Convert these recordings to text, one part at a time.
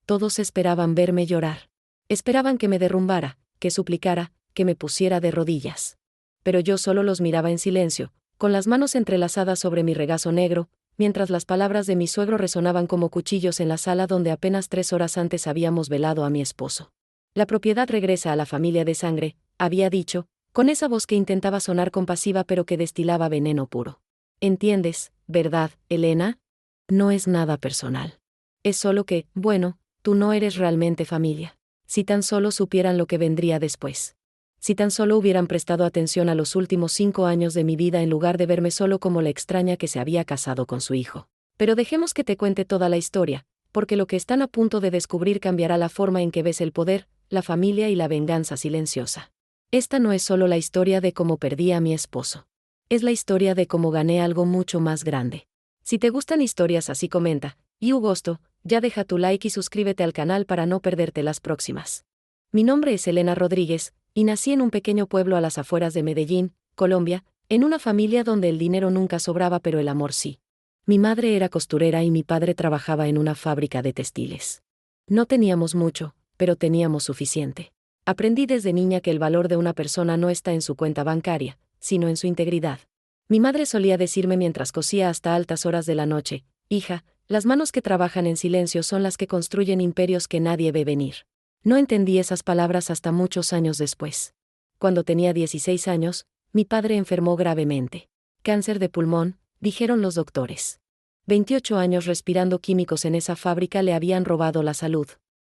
Todos esperaban verme llorar. Esperaban que me derrumbara, que suplicara, que me pusiera de rodillas. Pero yo solo los miraba en silencio, con las manos entrelazadas sobre mi regazo negro, mientras las palabras de mi suegro resonaban como cuchillos en la sala donde apenas 3 horas antes habíamos velado a mi esposo. La propiedad regresa a la familia de sangre, había dicho, con esa voz que intentaba sonar compasiva pero que destilaba veneno puro. ¿Entiendes, verdad, Elena? No es nada personal. Es solo que, bueno, tú no eres realmente familia. Si tan solo supieran lo que vendría después. Si tan solo hubieran prestado atención a los últimos 5 años de mi vida en lugar de verme solo como la extraña que se había casado con su hijo. Pero dejemos que te cuente toda la historia, porque lo que están a punto de descubrir cambiará la forma en que ves el poder, la familia y la venganza silenciosa. Esta no es solo la historia de cómo perdí a mi esposo. Es la historia de cómo gané algo mucho más grande. Si te gustan historias así, comenta, y gusto, ya deja tu like y suscríbete al canal para no perderte las próximas. Mi nombre es Elena Rodríguez, y nací en un pequeño pueblo a las afueras de Medellín, Colombia, en una familia donde el dinero nunca sobraba pero el amor sí. Mi madre era costurera y mi padre trabajaba en una fábrica de textiles. No teníamos mucho, pero teníamos suficiente. Aprendí desde niña que el valor de una persona no está en su cuenta bancaria, sino en su integridad. Mi madre solía decirme mientras cosía hasta altas horas de la noche, hija, las manos que trabajan en silencio son las que construyen imperios que nadie ve venir. No entendí esas palabras hasta muchos años después. Cuando tenía 16 años, mi padre enfermó gravemente. Cáncer de pulmón, dijeron los doctores. 28 años respirando químicos en esa fábrica le habían robado la salud.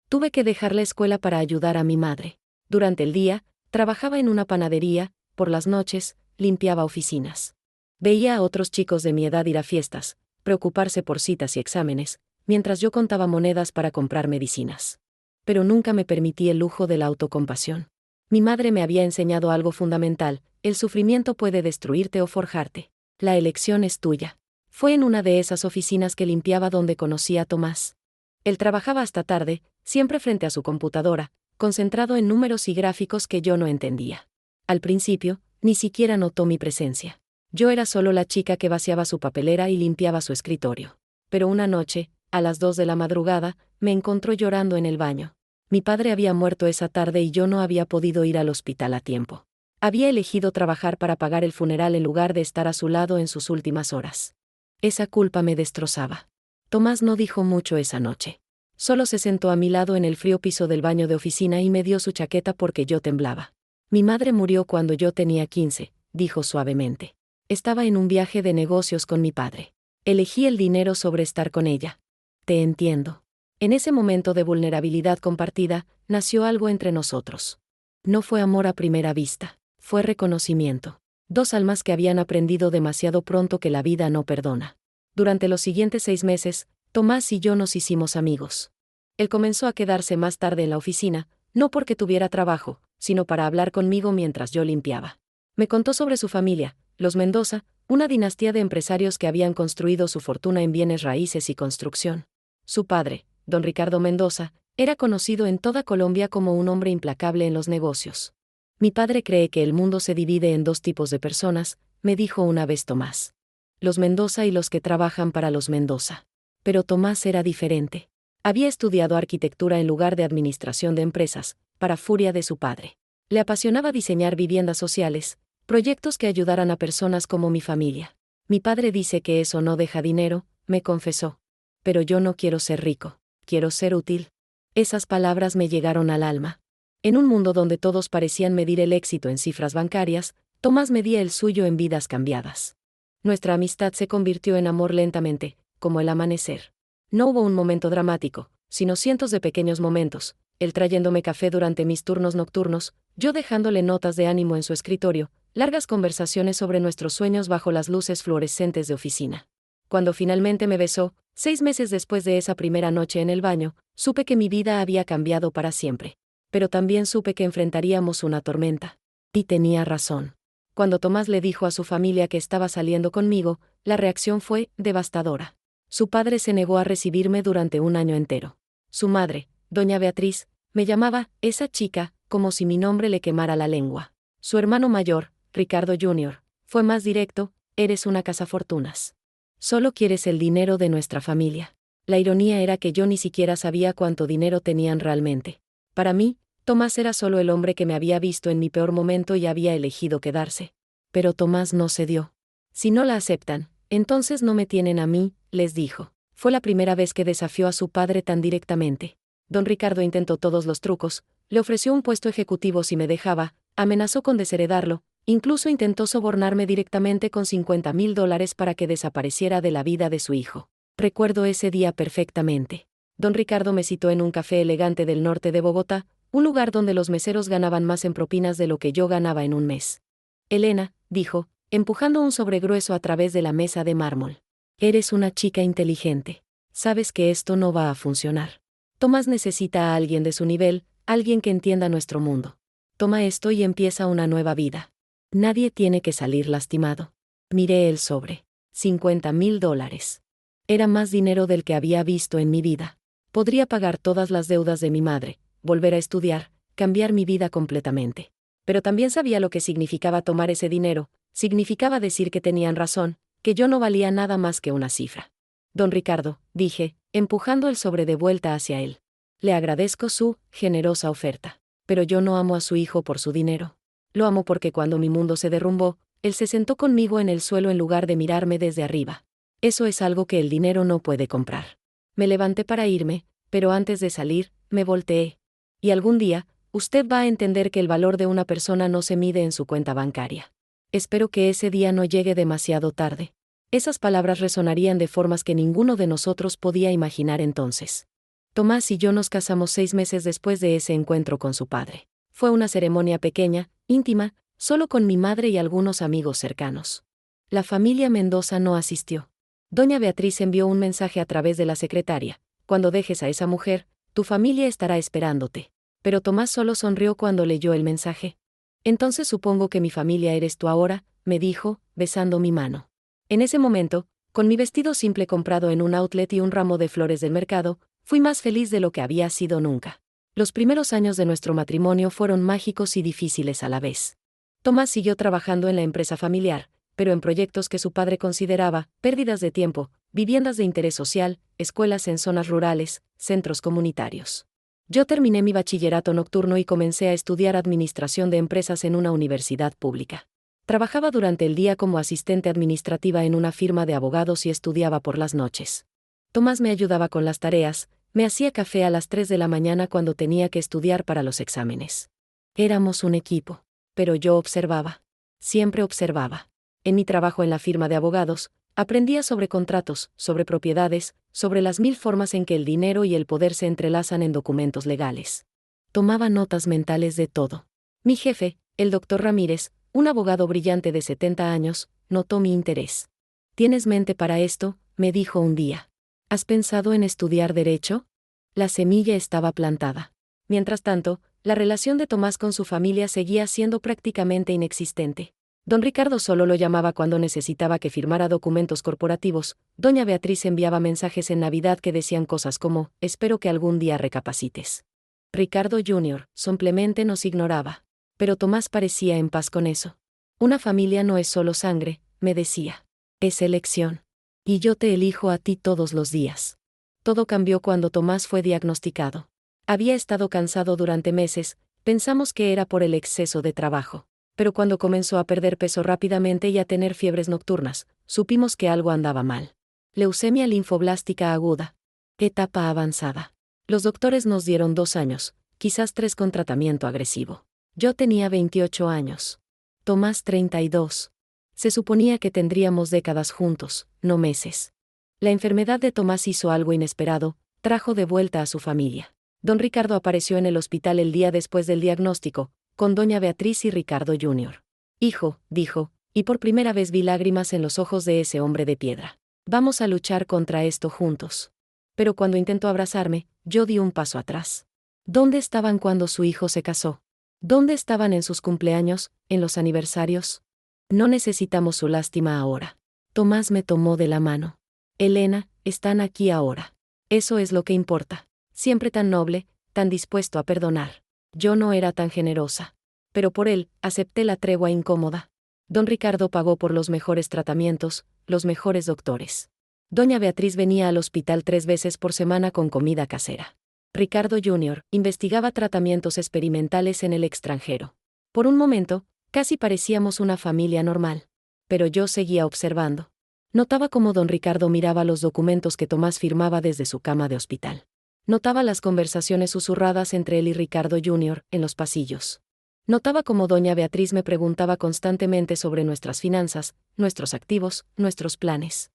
Tuve que dejar la escuela para ayudar a mi madre. Durante el día, trabajaba en una panadería, por las noches, limpiaba oficinas. Veía a otros chicos de mi edad ir a fiestas, preocuparse por citas y exámenes, mientras yo contaba monedas para comprar medicinas. Pero nunca me permití el lujo de la autocompasión. Mi madre me había enseñado algo fundamental: el sufrimiento puede destruirte o forjarte. La elección es tuya. Fue en una de esas oficinas que limpiaba donde conocí a Tomás. Él trabajaba hasta tarde, siempre frente a su computadora, concentrado en números y gráficos que yo no entendía. Al principio, ni siquiera notó mi presencia. Yo era solo la chica que vaciaba su papelera y limpiaba su escritorio. Pero una noche, a las 2 de la madrugada, me encontró llorando en el baño. Mi padre había muerto esa tarde y yo no había podido ir al hospital a tiempo. Había elegido trabajar para pagar el funeral en lugar de estar a su lado en sus últimas horas. Esa culpa me destrozaba. Tomás no dijo mucho esa noche. Solo se sentó a mi lado en el frío piso del baño de oficina y me dio su chaqueta porque yo temblaba. Mi madre murió cuando yo tenía 15, dijo suavemente. Estaba en un viaje de negocios con mi padre. Elegí el dinero sobre estar con ella. Te entiendo. En ese momento de vulnerabilidad compartida, nació algo entre nosotros. No fue amor a primera vista, fue reconocimiento. 2 almas que habían aprendido demasiado pronto que la vida no perdona. Durante los siguientes 6 meses, Tomás y yo nos hicimos amigos. Él comenzó a quedarse más tarde en la oficina, no porque tuviera trabajo, sino para hablar conmigo mientras yo limpiaba. Me contó sobre su familia, los Mendoza, una dinastía de empresarios que habían construido su fortuna en bienes raíces y construcción. Su padre, don Ricardo Mendoza, era conocido en toda Colombia como un hombre implacable en los negocios. Mi padre cree que el mundo se divide en 2 tipos de personas, me dijo una vez Tomás. Los Mendoza y los que trabajan para los Mendoza. Pero Tomás era diferente. Había estudiado arquitectura en lugar de administración de empresas, para furia de su padre. Le apasionaba diseñar viviendas sociales, proyectos que ayudaran a personas como mi familia. Mi padre dice que eso no deja dinero, me confesó. Pero yo no quiero ser rico, quiero ser útil. Esas palabras me llegaron al alma. En un mundo donde todos parecían medir el éxito en cifras bancarias, Tomás medía el suyo en vidas cambiadas. Nuestra amistad se convirtió en amor lentamente, como el amanecer. No hubo un momento dramático, sino cientos de pequeños momentos, él trayéndome café durante mis turnos nocturnos, yo dejándole notas de ánimo en su escritorio, largas conversaciones sobre nuestros sueños bajo las luces fluorescentes de oficina. Cuando finalmente me besó, 6 meses después de esa primera noche en el baño, supe que mi vida había cambiado para siempre. Pero también supe que enfrentaríamos una tormenta. Y tenía razón. Cuando Tomás le dijo a su familia que estaba saliendo conmigo, la reacción fue devastadora. Su padre se negó a recibirme durante un año entero. Su madre, doña Beatriz, me llamaba esa chica, como si mi nombre le quemara la lengua. Su hermano mayor, Ricardo Jr., fue más directo: eres una cazafortunas. Solo quieres el dinero de nuestra familia. La ironía era que yo ni siquiera sabía cuánto dinero tenían realmente. Para mí, Tomás era solo el hombre que me había visto en mi peor momento y había elegido quedarse. Pero Tomás no cedió. Si no la aceptan, entonces no me tienen a mí, les dijo. Fue la primera vez que desafió a su padre tan directamente. Don Ricardo intentó todos los trucos, le ofreció un puesto ejecutivo si me dejaba, amenazó con desheredarlo, incluso intentó sobornarme directamente con $50,000 para que desapareciera de la vida de su hijo. Recuerdo ese día perfectamente. Don Ricardo me citó en un café elegante del norte de Bogotá, un lugar donde los meseros ganaban más en propinas de lo que yo ganaba en un mes. Elena, dijo, empujando un sobre grueso a través de la mesa de mármol. Eres una chica inteligente. Sabes que esto no va a funcionar. Tomás necesita a alguien de su nivel, alguien que entienda nuestro mundo. Toma esto y empieza una nueva vida. Nadie tiene que salir lastimado. Miré el sobre. $50,000. Era más dinero del que había visto en mi vida. Podría pagar todas las deudas de mi madre, volver a estudiar, cambiar mi vida completamente. Pero también sabía lo que significaba tomar ese dinero, significaba decir que tenían razón, que yo no valía nada más que una cifra. Don Ricardo, dije, empujando el sobre de vuelta hacia él. Le agradezco su generosa oferta. Pero yo no amo a su hijo por su dinero. Lo amo porque cuando mi mundo se derrumbó, él se sentó conmigo en el suelo en lugar de mirarme desde arriba. Eso es algo que el dinero no puede comprar. Me levanté para irme, pero antes de salir, me volteé. Y algún día, usted va a entender que el valor de una persona no se mide en su cuenta bancaria. Espero que ese día no llegue demasiado tarde. Esas palabras resonarían de formas que ninguno de nosotros podía imaginar entonces. Tomás y yo nos casamos 6 meses después de ese encuentro con su padre. Fue una ceremonia pequeña, íntima, solo con mi madre y algunos amigos cercanos. La familia Mendoza no asistió. Doña Beatriz envió un mensaje a través de la secretaria. Cuando dejes a esa mujer, tu familia estará esperándote. Pero Tomás solo sonrió cuando leyó el mensaje. Entonces supongo que mi familia eres tú ahora, me dijo, besando mi mano. En ese momento, con mi vestido simple comprado en un outlet y un ramo de flores del mercado, fui más feliz de lo que había sido nunca. Los primeros años de nuestro matrimonio fueron mágicos y difíciles a la vez. Tomás siguió trabajando en la empresa familiar, pero en proyectos que su padre consideraba pérdidas de tiempo, viviendas de interés social, escuelas en zonas rurales, centros comunitarios. Yo terminé mi bachillerato nocturno y comencé a estudiar administración de empresas en una universidad pública. Trabajaba durante el día como asistente administrativa en una firma de abogados y estudiaba por las noches. Tomás me ayudaba con las tareas, me hacía café a las 3 de la mañana cuando tenía que estudiar para los exámenes. Éramos un equipo, pero yo observaba. Siempre observaba. En mi trabajo en la firma de abogados, aprendía sobre contratos, sobre propiedades, sobre las 1000 formas en que el dinero y el poder se entrelazan en documentos legales. Tomaba notas mentales de todo. Mi jefe, el doctor Ramírez, un abogado brillante de 70 años, notó mi interés. ¿Tienes mente para esto?, me dijo un día. ¿Has pensado en estudiar derecho? La semilla estaba plantada. Mientras tanto, la relación de Tomás con su familia seguía siendo prácticamente inexistente. Don Ricardo solo lo llamaba cuando necesitaba que firmara documentos corporativos. Doña Beatriz enviaba mensajes en Navidad que decían cosas como, espero que algún día recapacites. Ricardo Jr. simplemente nos ignoraba. Pero Tomás parecía en paz con eso. Una familia no es solo sangre, me decía. Es elección. Y yo te elijo a ti todos los días. Todo cambió cuando Tomás fue diagnosticado. Había estado cansado durante meses, pensamos que era por el exceso de trabajo. Pero cuando comenzó a perder peso rápidamente y a tener fiebres nocturnas, supimos que algo andaba mal. Leucemia linfoblástica aguda. Etapa avanzada. Los doctores nos dieron 2 años, quizás 3 con tratamiento agresivo. Yo tenía 28 años. Tomás 32. Se suponía que tendríamos décadas juntos, no meses. La enfermedad de Tomás hizo algo inesperado, trajo de vuelta a su familia. Don Ricardo apareció en el hospital el día después del diagnóstico, con doña Beatriz y Ricardo Jr. Hijo, dijo, y por primera vez vi lágrimas en los ojos de ese hombre de piedra. Vamos a luchar contra esto juntos. Pero cuando intentó abrazarme, yo di un paso atrás. ¿Dónde estaban cuando su hijo se casó? ¿Dónde estaban en sus cumpleaños, en los aniversarios? No necesitamos su lástima ahora. Tomás me tomó de la mano. Elena, están aquí ahora. Eso es lo que importa. Siempre tan noble, tan dispuesto a perdonar. Yo no era tan generosa. Pero por él, acepté la tregua incómoda. Don Ricardo pagó por los mejores tratamientos, los mejores doctores. Doña Beatriz venía al hospital 3 veces por semana con comida casera. Ricardo Jr. investigaba tratamientos experimentales en el extranjero. Por un momento, casi parecíamos una familia normal. Pero yo seguía observando. Notaba cómo don Ricardo miraba los documentos que Tomás firmaba desde su cama de hospital. Notaba las conversaciones susurradas entre él y Ricardo Jr. en los pasillos. Notaba cómo doña Beatriz me preguntaba constantemente sobre nuestras finanzas, nuestros activos, nuestros planes.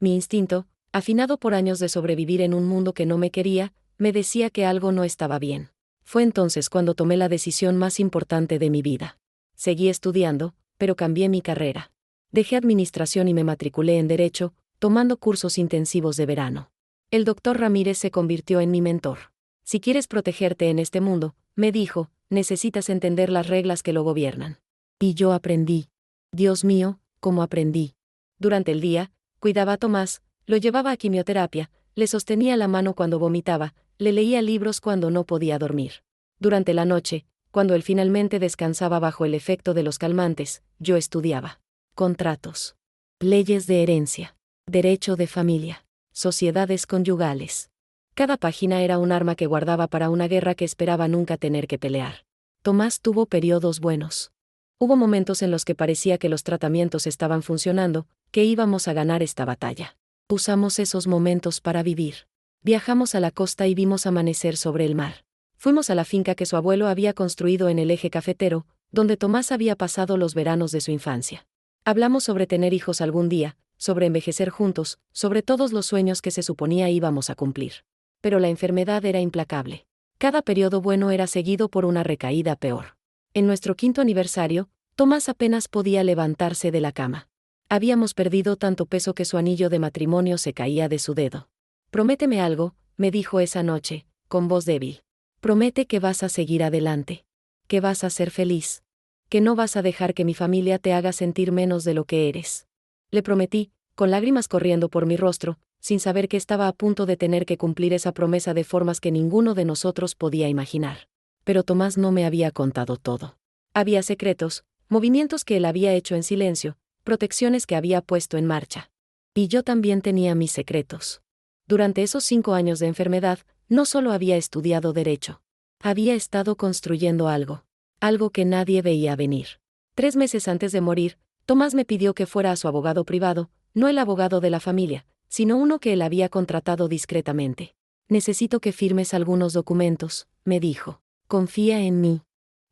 Mi instinto, afinado por años de sobrevivir en un mundo que no me quería, me decía que algo no estaba bien. Fue entonces cuando tomé la decisión más importante de mi vida. Seguí estudiando, pero cambié mi carrera. Dejé administración y me matriculé en Derecho, tomando cursos intensivos de verano. El doctor Ramírez se convirtió en mi mentor. Si quieres protegerte en este mundo, me dijo, necesitas entender las reglas que lo gobiernan. Y yo aprendí. Dios mío, cómo aprendí. Durante el día, cuidaba a Tomás, lo llevaba a quimioterapia, le sostenía la mano cuando vomitaba, le leía libros cuando no podía dormir. Durante la noche, cuando él finalmente descansaba bajo el efecto de los calmantes, yo estudiaba. Contratos. Leyes de herencia. Derecho de familia. Sociedades conyugales. Cada página era un arma que guardaba para una guerra que esperaba nunca tener que pelear. Tomás tuvo periodos buenos. Hubo momentos en los que parecía que los tratamientos estaban funcionando, que íbamos a ganar esta batalla. Usamos esos momentos para vivir. Viajamos a la costa y vimos amanecer sobre el mar. Fuimos a la finca que su abuelo había construido en el eje cafetero, donde Tomás había pasado los veranos de su infancia. Hablamos sobre tener hijos algún día, sobre envejecer juntos, sobre todos los sueños que se suponía íbamos a cumplir. Pero la enfermedad era implacable. Cada periodo bueno era seguido por una recaída peor. En nuestro 5º aniversario, Tomás apenas podía levantarse de la cama. Habíamos perdido tanto peso que su anillo de matrimonio se caía de su dedo. Prométeme algo, me dijo esa noche, con voz débil. Promete que vas a seguir adelante. Que vas a ser feliz. Que no vas a dejar que mi familia te haga sentir menos de lo que eres. Le prometí, con lágrimas corriendo por mi rostro, sin saber que estaba a punto de tener que cumplir esa promesa de formas que ninguno de nosotros podía imaginar. Pero Tomás no me había contado todo. Había secretos, movimientos que él había hecho en silencio, protecciones que había puesto en marcha. Y yo también tenía mis secretos. Durante esos 5 años de enfermedad, no solo había estudiado Derecho. Había estado construyendo algo. Algo que nadie veía venir. 3 meses antes de morir, Tomás me pidió que fuera a su abogado privado, no el abogado de la familia, sino uno que él había contratado discretamente. Necesito que firmes algunos documentos, me dijo. Confía en mí.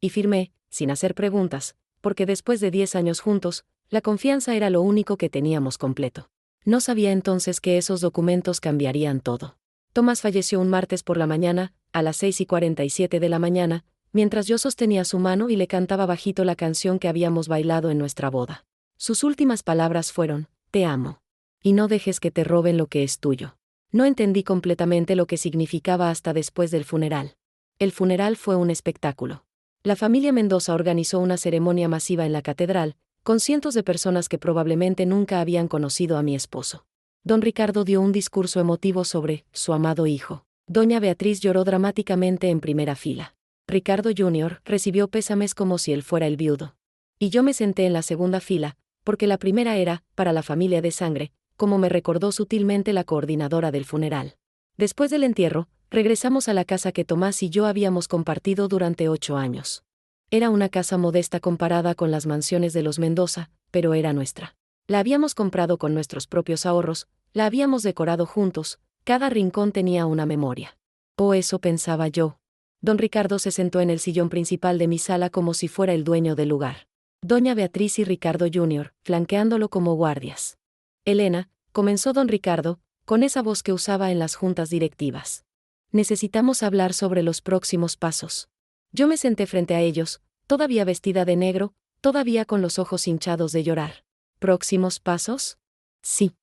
Y firmé, sin hacer preguntas, porque después de 10 años juntos, la confianza era lo único que teníamos completo. No sabía entonces que esos documentos cambiarían todo. Tomás falleció un martes por la mañana, a las 6:47 de la mañana, mientras yo sostenía su mano y le cantaba bajito la canción que habíamos bailado en nuestra boda. Sus últimas palabras fueron, te amo. Y no dejes que te roben lo que es tuyo. No entendí completamente lo que significaba hasta después del funeral. El funeral fue un espectáculo. La familia Mendoza organizó una ceremonia masiva en la catedral, con cientos de personas que probablemente nunca habían conocido a mi esposo. Don Ricardo dio un discurso emotivo sobre su amado hijo. Doña Beatriz lloró dramáticamente en primera fila. Ricardo Jr. recibió pésames como si él fuera el viudo. Y yo me senté en la segunda fila, porque la primera era, para la familia de sangre, como me recordó sutilmente la coordinadora del funeral. Después del entierro, regresamos a la casa que Tomás y yo habíamos compartido durante 8 años. Era una casa modesta comparada con las mansiones de los Mendoza, pero era nuestra. La habíamos comprado con nuestros propios ahorros, la habíamos decorado juntos, cada rincón tenía una memoria. O eso pensaba yo. Don Ricardo se sentó en el sillón principal de mi sala como si fuera el dueño del lugar. Doña Beatriz y Ricardo Jr., flanqueándolo como guardias. Elena, comenzó don Ricardo, con esa voz que usaba en las juntas directivas. Necesitamos hablar sobre los próximos pasos. Yo me senté frente a ellos, todavía vestida de negro, todavía con los ojos hinchados de llorar. ¿Próximos pasos? Sí.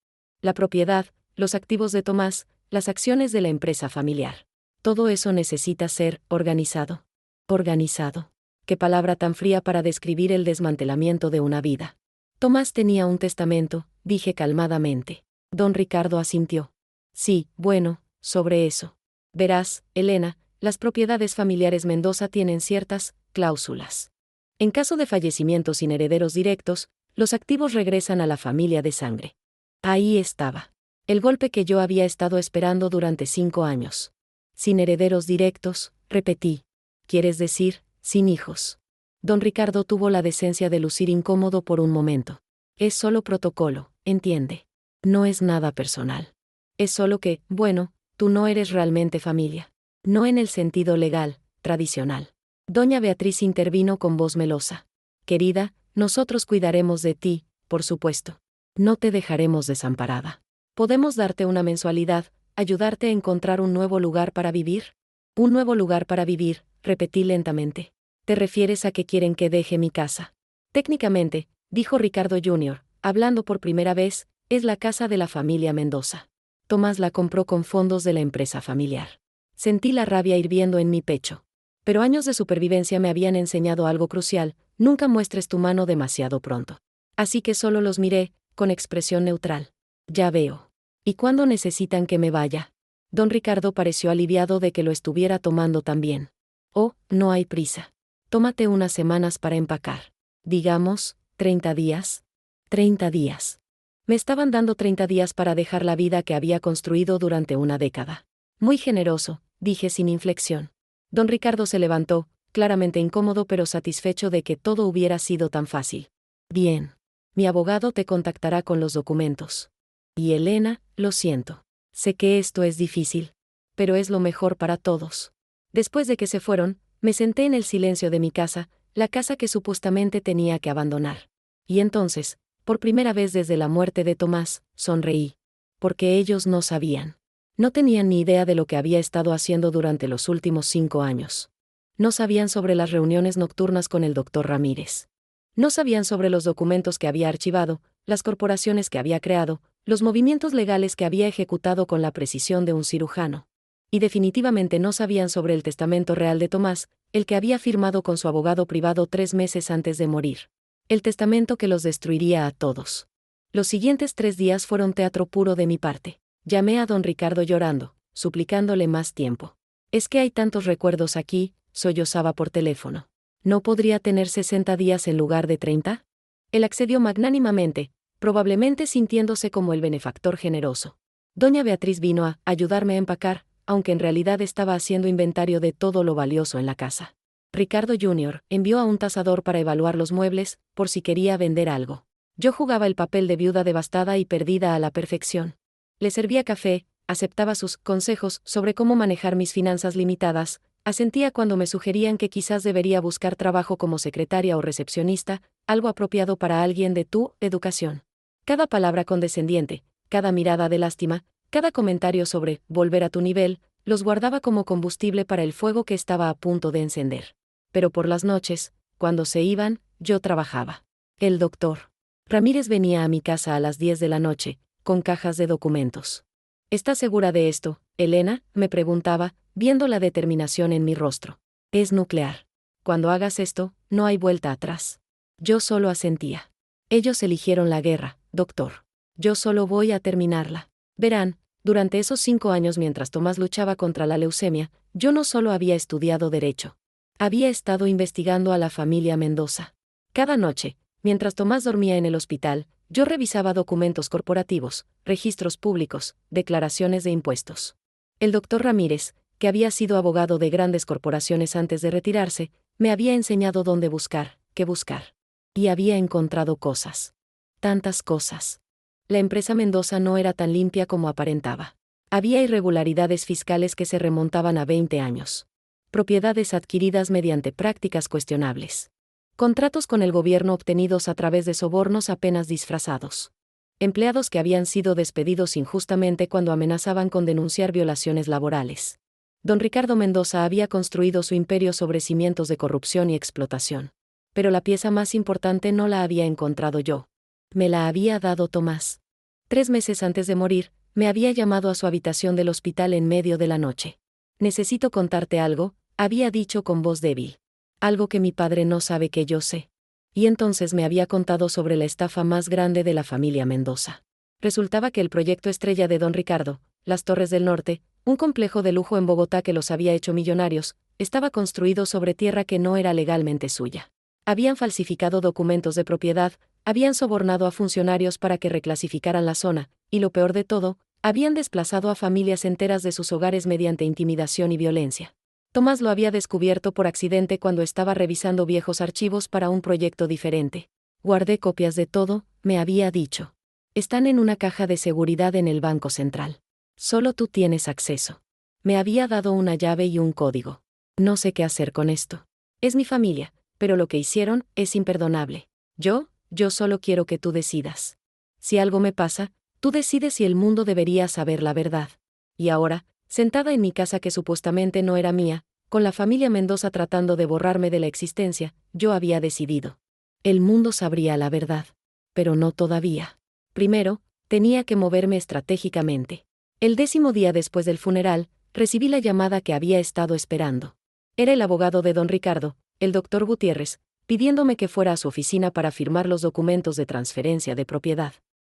La propiedad, los activos de Tomás, las acciones de la empresa familiar. Todo eso necesita ser organizado. Organizado. Qué palabra tan fría para describir el desmantelamiento de una vida. Tomás tenía un testamento, dije calmadamente. Don Ricardo asintió. Sí, bueno, sobre eso. Verás, Elena, las propiedades familiares Mendoza tienen ciertas cláusulas. En caso de fallecimiento sin herederos directos, los activos regresan a la familia de sangre. Ahí estaba. El golpe que yo había estado esperando durante 5 años. Sin herederos directos, repetí. ¿Quieres decir, sin hijos? Don Ricardo tuvo la decencia de lucir incómodo por un momento. Es solo protocolo, entiende. No es nada personal. Es solo que, bueno, tú no eres realmente familia. No en el sentido legal, tradicional. Doña Beatriz intervino con voz melosa. Querida, nosotros cuidaremos de ti, por supuesto. No te dejaremos desamparada. Podemos darte una mensualidad, ayudarte a encontrar un nuevo lugar para vivir. Un nuevo lugar para vivir, repetí lentamente. ¿Te refieres a que quieren que deje mi casa? Técnicamente, dijo Ricardo Jr., hablando por primera vez, es la casa de la familia Mendoza. Tomás la compró con fondos de la empresa familiar. Sentí la rabia hirviendo en mi pecho. Pero años de supervivencia me habían enseñado algo crucial: nunca muestres tu mano demasiado pronto. Así que solo los miré, con expresión neutral. Ya veo. ¿Y cuándo necesitan que me vaya? Don Ricardo pareció aliviado de que lo estuviera tomando tan bien. Oh, no hay prisa. Tómate unas semanas para empacar. Digamos, 30 días. 30 días. Me estaban dando 30 días para dejar la vida que había construido durante una década. Muy generoso, dije sin inflexión. Don Ricardo se levantó, claramente incómodo pero satisfecho de que todo hubiera sido tan fácil. Bien. Mi abogado te contactará con los documentos. Y Elena, lo siento. Sé que esto es difícil. Pero es lo mejor para todos. Después de que se fueron, me senté en el silencio de mi casa, la casa que supuestamente tenía que abandonar. Y entonces, por primera vez desde la muerte de Tomás, sonreí. Porque ellos no sabían. No tenían ni idea de lo que había estado haciendo durante los últimos 5 años. No sabían sobre las reuniones nocturnas con el doctor Ramírez. No sabían sobre los documentos que había archivado, las corporaciones que había creado, los movimientos legales que había ejecutado con la precisión de un cirujano. Y definitivamente no sabían sobre el testamento real de Tomás, el que había firmado con su abogado privado 3 meses antes de morir. El testamento que los destruiría a todos. Los siguientes 3 días fueron teatro puro de mi parte. Llamé a don Ricardo llorando, suplicándole más tiempo. Es que hay tantos recuerdos aquí, sollozaba por teléfono. ¿No podría tener 60 días en lugar de 30? Él accedió magnánimamente, probablemente sintiéndose como el benefactor generoso. Doña Beatriz vino a ayudarme a empacar, aunque en realidad estaba haciendo inventario de todo lo valioso en la casa. Ricardo Jr. envió a un tasador para evaluar los muebles, por si quería vender algo. Yo jugaba el papel de viuda devastada y perdida a la perfección. Le servía café, aceptaba sus consejos sobre cómo manejar mis finanzas limitadas, asentía cuando me sugerían que quizás debería buscar trabajo como secretaria o recepcionista, algo apropiado para alguien de tu educación. Cada palabra condescendiente, cada mirada de lástima, cada comentario sobre volver a tu nivel, los guardaba como combustible para el fuego que estaba a punto de encender. Pero por las noches, cuando se iban, yo trabajaba. El doctor Ramírez venía a mi casa a las 10 de la noche, con cajas de documentos. ¿Estás segura de esto, Elena?, me preguntaba, viendo la determinación en mi rostro. Es nuclear. Cuando hagas esto, no hay vuelta atrás. Yo solo asentía. Ellos eligieron la guerra, doctor. Yo solo voy a terminarla. Verán, durante esos 5 años mientras Tomás luchaba contra la leucemia, yo no solo había estudiado Derecho. Había estado investigando a la familia Mendoza. Cada noche, mientras Tomás dormía en el hospital, yo revisaba documentos corporativos, registros públicos, declaraciones de impuestos. El doctor Ramírez, que había sido abogado de grandes corporaciones antes de retirarse, me había enseñado dónde buscar, qué buscar. Y había encontrado cosas. Tantas cosas. La empresa Mendoza no era tan limpia como aparentaba. Había irregularidades fiscales que se remontaban a 20 años. Propiedades adquiridas mediante prácticas cuestionables. Contratos con el gobierno obtenidos a través de sobornos apenas disfrazados. Empleados que habían sido despedidos injustamente cuando amenazaban con denunciar violaciones laborales. Don Ricardo Mendoza había construido su imperio sobre cimientos de corrupción y explotación. Pero la pieza más importante no la había encontrado yo. Me la había dado Tomás. 3 meses antes de morir, me había llamado a su habitación del hospital en medio de la noche. Necesito contarte algo, había dicho con voz débil. Algo que mi padre no sabe que yo sé. Y entonces me había contado sobre la estafa más grande de la familia Mendoza. Resultaba que el proyecto estrella de don Ricardo, Las Torres del Norte, un complejo de lujo en Bogotá que los había hecho millonarios, estaba construido sobre tierra que no era legalmente suya. Habían falsificado documentos de propiedad, habían sobornado a funcionarios para que reclasificaran la zona, y lo peor de todo, Habían desplazado a familias enteras de sus hogares mediante intimidación y violencia. Tomás lo había descubierto por accidente cuando estaba revisando viejos archivos para un proyecto diferente. Guardé copias de todo, me había dicho. Están en una caja de seguridad en el Banco Central. Solo tú tienes acceso. Me había dado una llave y un código. No sé qué hacer con esto. Es mi familia, pero lo que hicieron es imperdonable. Yo solo quiero que tú decidas. Si algo me pasa, tú decides si el mundo debería saber la verdad. Y ahora, sentada en mi casa que supuestamente no era mía, con la familia Mendoza tratando de borrarme de la existencia, yo había decidido. El mundo sabría la verdad. Pero no todavía. Primero, tenía que moverme estratégicamente. El 10º día después del funeral, recibí la llamada que había estado esperando. Era el abogado de don Ricardo, el doctor Gutiérrez, pidiéndome que fuera a su oficina para firmar los documentos de transferencia de propiedad.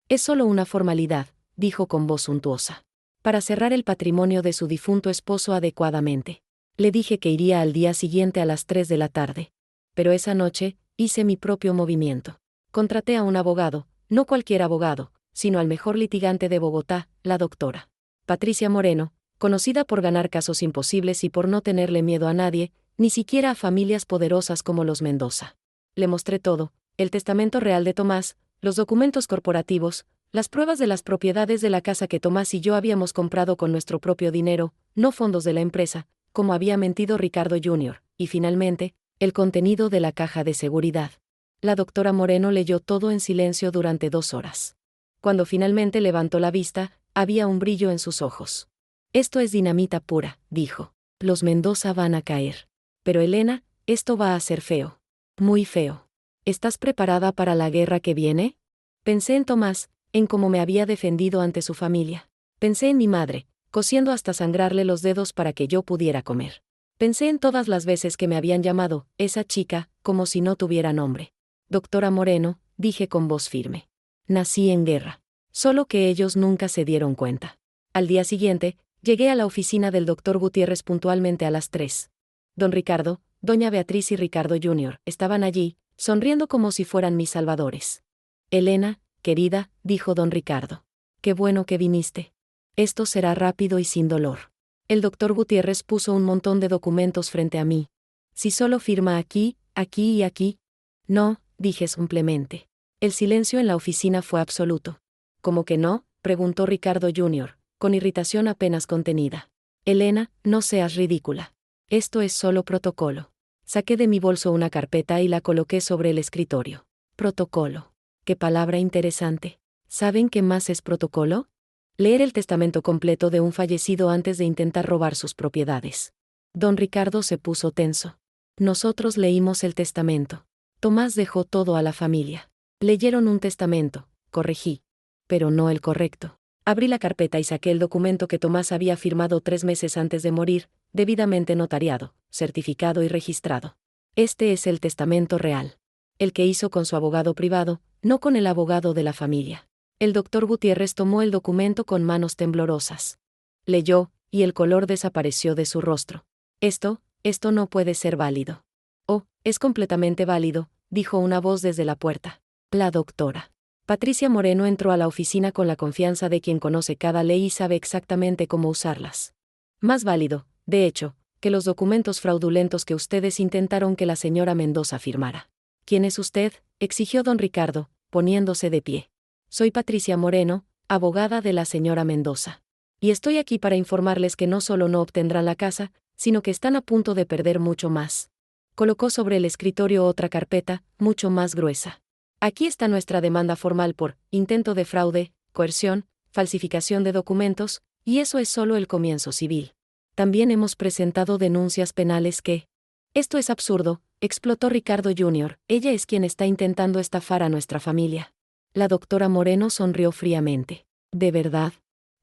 Es solo una formalidad, dijo con voz suntuosa. Para cerrar el patrimonio de su difunto esposo adecuadamente. Le dije que iría al día siguiente a las 3 de la tarde. Pero esa noche, hice mi propio movimiento. Contraté a un abogado, no cualquier abogado, sino al mejor litigante de Bogotá, la doctora Patricia Moreno, conocida por ganar casos imposibles y por no tenerle miedo a nadie, ni siquiera a familias poderosas como los Mendoza. Le mostré todo, el testamento real de Tomás, los documentos corporativos, las pruebas de las propiedades de la casa que Tomás y yo habíamos comprado con nuestro propio dinero, no fondos de la empresa, como había mentido Ricardo Jr., y finalmente, el contenido de la caja de seguridad. La doctora Moreno leyó todo en silencio durante 2 horas. Cuando finalmente levantó la vista, había un brillo en sus ojos. Esto es dinamita pura, dijo. Los Mendoza van a caer. Pero Elena, esto va a ser feo. Muy feo. ¿Estás preparada para la guerra que viene? Pensé en Tomás, en cómo me había defendido ante su familia. Pensé en mi madre, cosiendo hasta sangrarle los dedos para que yo pudiera comer. Pensé en todas las veces que me habían llamado, esa chica, como si no tuviera nombre. Doctora Moreno, dije con voz firme. Nací en guerra. Solo que ellos nunca se dieron cuenta. Al día siguiente, llegué a la oficina del doctor Gutiérrez puntualmente a las 3. Don Ricardo, doña Beatriz y Ricardo Jr. estaban allí, sonriendo como si fueran mis salvadores. Elena, querida, dijo don Ricardo. Qué bueno que viniste. Esto será rápido y sin dolor. El doctor Gutiérrez puso un montón de documentos frente a mí. Si solo firma aquí, aquí y aquí. No, dije simplemente. El silencio en la oficina fue absoluto. ¿Cómo que no?, preguntó Ricardo Jr., con irritación apenas contenida. Elena, no seas ridícula. Esto es solo protocolo. Saqué de mi bolso una carpeta y la coloqué sobre el escritorio. Protocolo. Qué palabra interesante. ¿Saben qué más es protocolo? Leer el testamento completo de un fallecido antes de intentar robar sus propiedades. Don Ricardo se puso tenso. Nosotros leímos el testamento. Tomás dejó todo a la familia. Leyeron un testamento, corregí. Pero no el correcto. Abrí la carpeta y saqué el documento que Tomás había firmado 3 meses antes de morir, debidamente notariado, certificado y registrado. Este es el testamento real. El que hizo con su abogado privado, no con el abogado de la familia. El doctor Gutiérrez tomó el documento con manos temblorosas. Leyó, y el color desapareció de su rostro. Esto no puede ser válido. Oh, es completamente válido, dijo una voz desde la puerta. La doctora Patricia Moreno entró a la oficina con la confianza de quien conoce cada ley y sabe exactamente cómo usarlas. Más válido, de hecho, que los documentos fraudulentos que ustedes intentaron que la señora Mendoza firmara. ¿Quién es usted?, exigió don Ricardo, poniéndose de pie. Soy Patricia Moreno, abogada de la señora Mendoza. Y estoy aquí para informarles que no solo no obtendrán la casa, sino que están a punto de perder mucho más. Colocó sobre el escritorio otra carpeta, mucho más gruesa. Aquí está nuestra demanda formal por intento de fraude, coerción, falsificación de documentos, y eso es solo el comienzo civil. También hemos presentado denuncias penales que... Esto es absurdo, explotó Ricardo Jr., ella es quien está intentando estafar a nuestra familia. La doctora Moreno sonrió fríamente. ¿De verdad?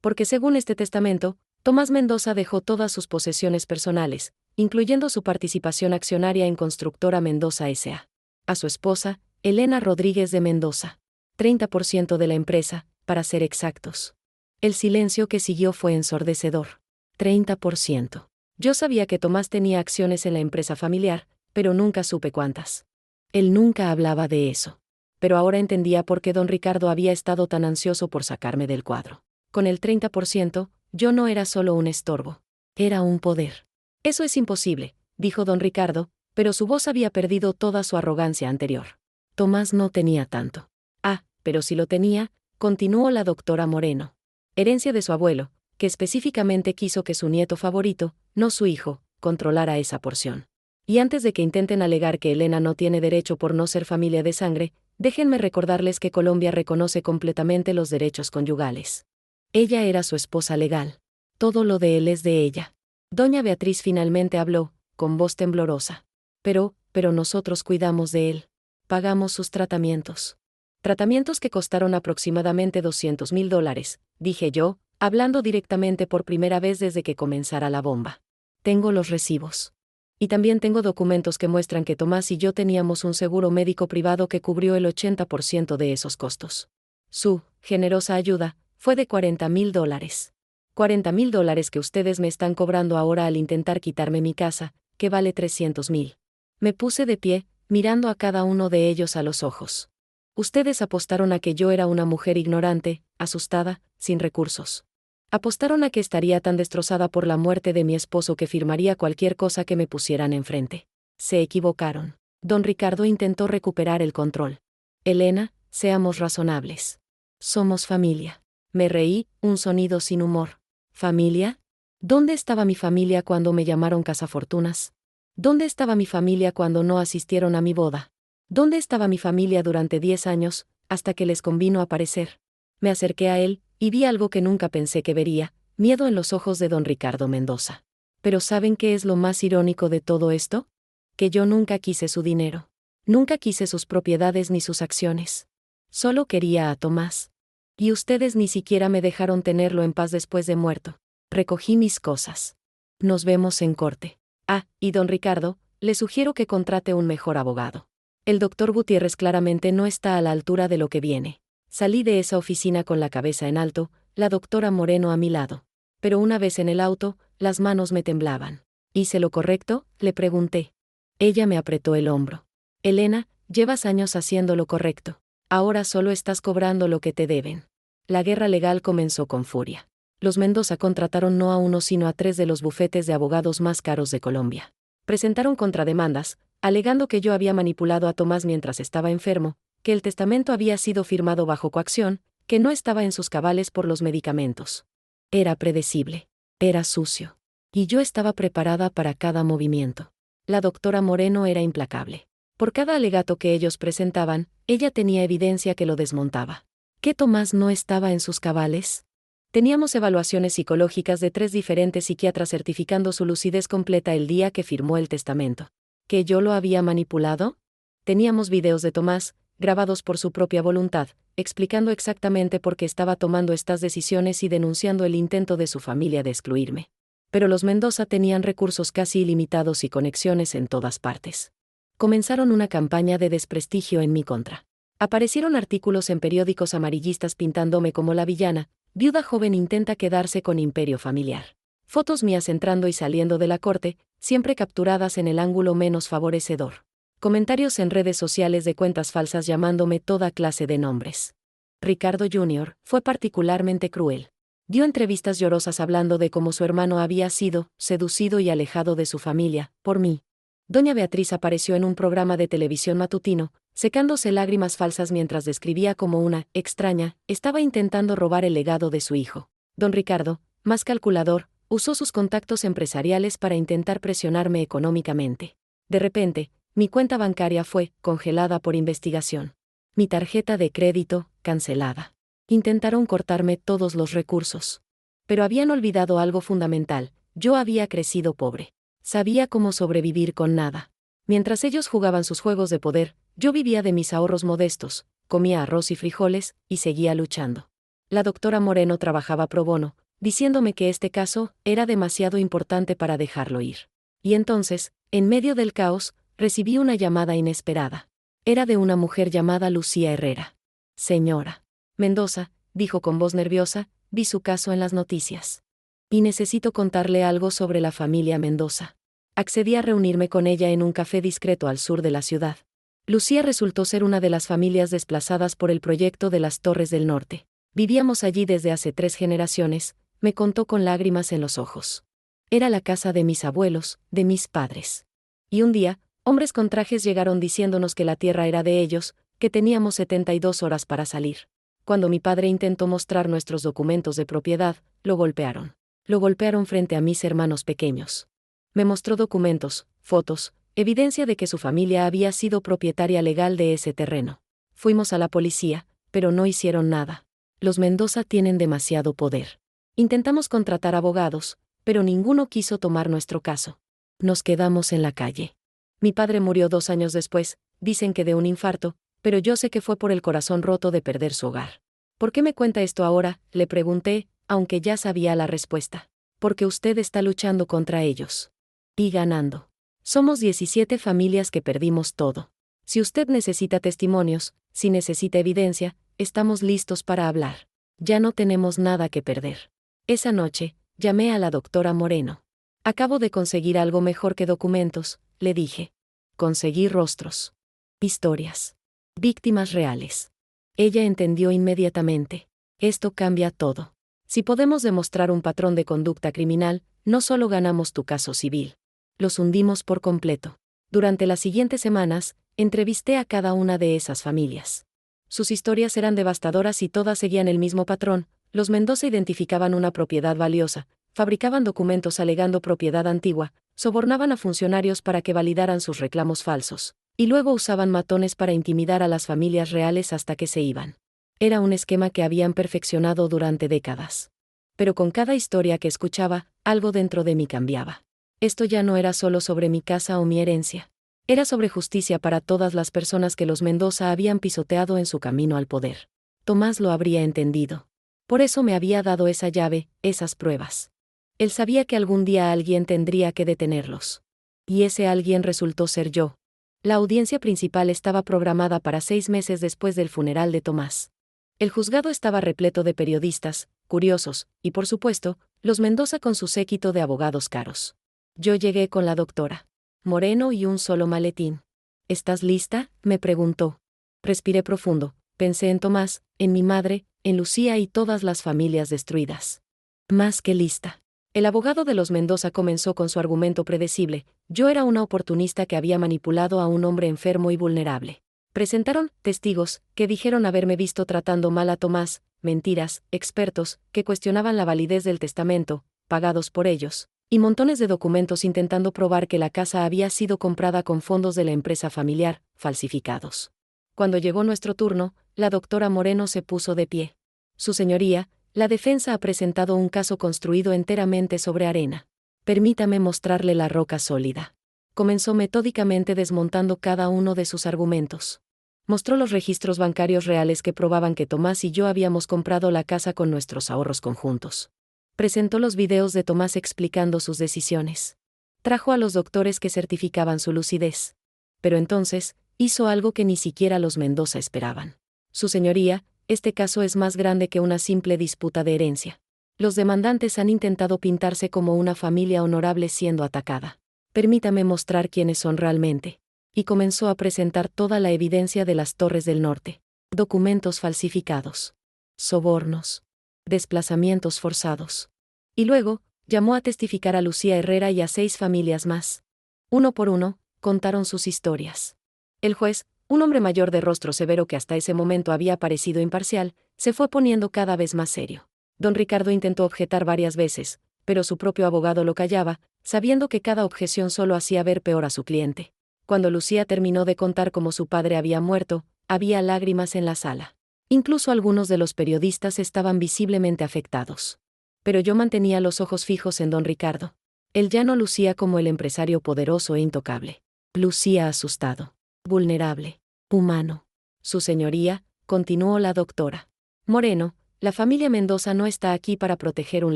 Porque según este testamento, Tomás Mendoza dejó todas sus posesiones personales, incluyendo su participación accionaria en Constructora Mendoza S.A. A su esposa, Elena Rodríguez de Mendoza. 30% de la empresa, para ser exactos. El silencio que siguió fue ensordecedor. 30%. Yo sabía que Tomás tenía acciones en la empresa familiar, pero nunca supe cuántas. Él nunca hablaba de eso. Pero ahora entendía por qué don Ricardo había estado tan ansioso por sacarme del cuadro. con el 30%, yo no era solo un estorbo. Era un poder. Eso es imposible, dijo don Ricardo, pero su voz había perdido toda su arrogancia anterior. Tomás no tenía tanto. Ah, pero si lo tenía, continuó la doctora Moreno. Herencia de su abuelo, que específicamente quiso que su nieto favorito, no su hijo, controlara esa porción. Y antes de que intenten alegar que Elena no tiene derecho por no ser familia de sangre, déjenme recordarles que Colombia reconoce completamente los derechos conyugales. Ella era su esposa legal. Todo lo de él es de ella. Doña Beatriz finalmente habló, con voz temblorosa. Pero nosotros cuidamos de él. Pagamos sus tratamientos. Tratamientos que costaron aproximadamente $200,000, dije yo, hablando directamente por primera vez desde que comenzara la bomba. Tengo los recibos. Y también tengo documentos que muestran que Tomás y yo teníamos un seguro médico privado que cubrió el 80% de esos costos. Su generosa ayuda fue de $40,000. $40,000 que ustedes me están cobrando ahora al intentar quitarme mi casa, que vale $300,000. Me puse de pie, mirando a cada uno de ellos a los ojos. Ustedes apostaron a que yo era una mujer ignorante, asustada, sin recursos. Apostaron a que estaría tan destrozada por la muerte de mi esposo que firmaría cualquier cosa que me pusieran enfrente. Se equivocaron. Don Ricardo intentó recuperar el control. Elena, seamos razonables. Somos familia. Me reí, un sonido sin humor. ¿Familia? ¿Dónde estaba mi familia cuando me llamaron cazafortunas? ¿Dónde estaba mi familia cuando no asistieron a mi boda? ¿Dónde estaba mi familia durante 10 años, hasta que les convino aparecer? Me acerqué a él, y vi algo que nunca pensé que vería, miedo en los ojos de don Ricardo Mendoza. Pero ¿saben qué es lo más irónico de todo esto? Que yo nunca quise su dinero. Nunca quise sus propiedades ni sus acciones. Solo quería a Tomás. Y ustedes ni siquiera me dejaron tenerlo en paz después de muerto. Recogí mis cosas. Nos vemos en corte. Ah, y don Ricardo, le sugiero que contrate un mejor abogado. El doctor Gutiérrez claramente no está a la altura de lo que viene. Salí de esa oficina con la cabeza en alto, la doctora Moreno a mi lado. Pero una vez en el auto, las manos me temblaban. ¿Hice lo correcto?, le pregunté. Ella me apretó el hombro. Elena, llevas años haciendo lo correcto. Ahora solo estás cobrando lo que te deben. La guerra legal comenzó con furia. Los Mendoza contrataron no a uno sino a 3 de los bufetes de abogados más caros de Colombia. Presentaron contrademandas, alegando que yo había manipulado a Tomás mientras estaba enfermo, que el testamento había sido firmado bajo coacción, que no estaba en sus cabales por los medicamentos. Era predecible. Era sucio. Y yo estaba preparada para cada movimiento. La doctora Moreno era implacable. Por cada alegato que ellos presentaban, ella tenía evidencia que lo desmontaba. ¿Qué Tomás no estaba en sus cabales? Teníamos evaluaciones psicológicas de 3 diferentes psiquiatras certificando su lucidez completa el día que firmó el testamento. ¿Que yo lo había manipulado? Teníamos videos de Tomás, grabados por su propia voluntad, explicando exactamente por qué estaba tomando estas decisiones y denunciando el intento de su familia de excluirme. Pero los Mendoza tenían recursos casi ilimitados y conexiones en todas partes. Comenzaron una campaña de desprestigio en mi contra. Aparecieron artículos en periódicos amarillistas pintándome como la villana, viuda joven intenta quedarse con imperio familiar. Fotos mías entrando y saliendo de la corte, siempre capturadas en el ángulo menos favorecedor. Comentarios en redes sociales de cuentas falsas llamándome toda clase de nombres. Ricardo Jr. fue particularmente cruel. Dio entrevistas llorosas hablando de cómo su hermano había sido seducido y alejado de su familia, por mí. Doña Beatriz apareció en un programa de televisión matutino, secándose lágrimas falsas mientras describía cómo una extraña estaba intentando robar el legado de su hijo. Don Ricardo, más calculador, usó sus contactos empresariales para intentar presionarme económicamente. De repente, mi cuenta bancaria fue congelada por investigación. Mi tarjeta de crédito, cancelada. Intentaron cortarme todos los recursos. Pero habían olvidado algo fundamental: yo había crecido pobre. Sabía cómo sobrevivir con nada. Mientras ellos jugaban sus juegos de poder, yo vivía de mis ahorros modestos, comía arroz y frijoles, y seguía luchando. La doctora Moreno trabajaba pro bono, diciéndome que este caso era demasiado importante para dejarlo ir. Y entonces, en medio del caos, recibí una llamada inesperada. Era de una mujer llamada Lucía Herrera. Señora Mendoza, dijo con voz nerviosa, vi su caso en las noticias. Y necesito contarle algo sobre la familia Mendoza. Accedí a reunirme con ella en un café discreto al sur de la ciudad. Lucía resultó ser una de las familias desplazadas por el proyecto de las Torres del Norte. Vivíamos allí desde hace 3 generaciones, me contó con lágrimas en los ojos. Era la casa de mis abuelos, de mis padres. Y un día, hombres con trajes llegaron diciéndonos que la tierra era de ellos, que teníamos 72 horas para salir. Cuando mi padre intentó mostrar nuestros documentos de propiedad, lo golpearon. Lo golpearon frente a mis hermanos pequeños. Me mostró documentos, fotos, evidencia de que su familia había sido propietaria legal de ese terreno. Fuimos a la policía, pero no hicieron nada. Los Mendoza tienen demasiado poder. Intentamos contratar abogados, pero ninguno quiso tomar nuestro caso. Nos quedamos en la calle. Mi padre murió 2 años después, dicen que de un infarto, pero yo sé que fue por el corazón roto de perder su hogar. ¿Por qué me cuenta esto ahora?, le pregunté, aunque ya sabía la respuesta. Porque usted está luchando contra ellos. Y ganando. Somos 17 familias que perdimos todo. Si usted necesita testimonios, si necesita evidencia, estamos listos para hablar. Ya no tenemos nada que perder. Esa noche, llamé a la doctora Moreno. Acabo de conseguir algo mejor que documentos, le dije. Conseguí rostros. Historias. Víctimas reales. Ella entendió inmediatamente. Esto cambia todo. Si podemos demostrar un patrón de conducta criminal, no solo ganamos tu caso civil. Los hundimos por completo. Durante las siguientes semanas, entrevisté a cada una de esas familias. Sus historias eran devastadoras y todas seguían el mismo patrón. Los Mendoza identificaban una propiedad valiosa, fabricaban documentos alegando propiedad antigua, sobornaban a funcionarios para que validaran sus reclamos falsos, y luego usaban matones para intimidar a las familias reales hasta que se iban. Era un esquema que habían perfeccionado durante décadas. Pero con cada historia que escuchaba, algo dentro de mí cambiaba. Esto ya no era solo sobre mi casa o mi herencia. Era sobre justicia para todas las personas que los Mendoza habían pisoteado en su camino al poder. Tomás lo habría entendido. Por eso me había dado esa llave, esas pruebas. Él sabía que algún día alguien tendría que detenerlos. Y ese alguien resultó ser yo. La audiencia principal estaba programada para 6 meses después del funeral de Tomás. El juzgado estaba repleto de periodistas, curiosos, y por supuesto, los Mendoza con su séquito de abogados caros. Yo llegué con la doctora Moreno y un solo maletín. ¿Estás lista?, me preguntó. Respiré profundo, pensé en Tomás, en mi madre, en Lucía y todas las familias destruidas. Más que lista. El abogado de los Mendoza comenzó con su argumento predecible: yo era una oportunista que había manipulado a un hombre enfermo y vulnerable. Presentaron testigos que dijeron haberme visto tratando mal a Tomás, mentiras, expertos que cuestionaban la validez del testamento, pagados por ellos, y montones de documentos intentando probar que la casa había sido comprada con fondos de la empresa familiar, falsificados. Cuando llegó nuestro turno, la doctora Moreno se puso de pie. Su señoría, la defensa ha presentado un caso construido enteramente sobre arena. Permítame mostrarle la roca sólida. Comenzó metódicamente desmontando cada uno de sus argumentos. Mostró los registros bancarios reales que probaban que Tomás y yo habíamos comprado la casa con nuestros ahorros conjuntos. Presentó los videos de Tomás explicando sus decisiones. Trajo a los doctores que certificaban su lucidez. Pero entonces, hizo algo que ni siquiera los Mendoza esperaban. Su señoría, este caso es más grande que una simple disputa de herencia. Los demandantes han intentado pintarse como una familia honorable siendo atacada. Permítame mostrar quiénes son realmente. Y comenzó a presentar toda la evidencia de las Torres del Norte. Documentos falsificados. Sobornos. Desplazamientos forzados. Y luego, llamó a testificar a Lucía Herrera y a 6 familias más. Uno por uno, contaron sus historias. El juez, un hombre mayor de rostro severo que hasta ese momento había parecido imparcial, se fue poniendo cada vez más serio. Don Ricardo intentó objetar varias veces, pero su propio abogado lo callaba, sabiendo que cada objeción solo hacía ver peor a su cliente. Cuando Lucía terminó de contar cómo su padre había muerto, había lágrimas en la sala. Incluso algunos de los periodistas estaban visiblemente afectados. Pero yo mantenía los ojos fijos en don Ricardo. Él ya no lucía como el empresario poderoso e intocable. Lucía asustado, vulnerable, humano. Su señoría, continuó la doctora Moreno, la familia Mendoza no está aquí para proteger un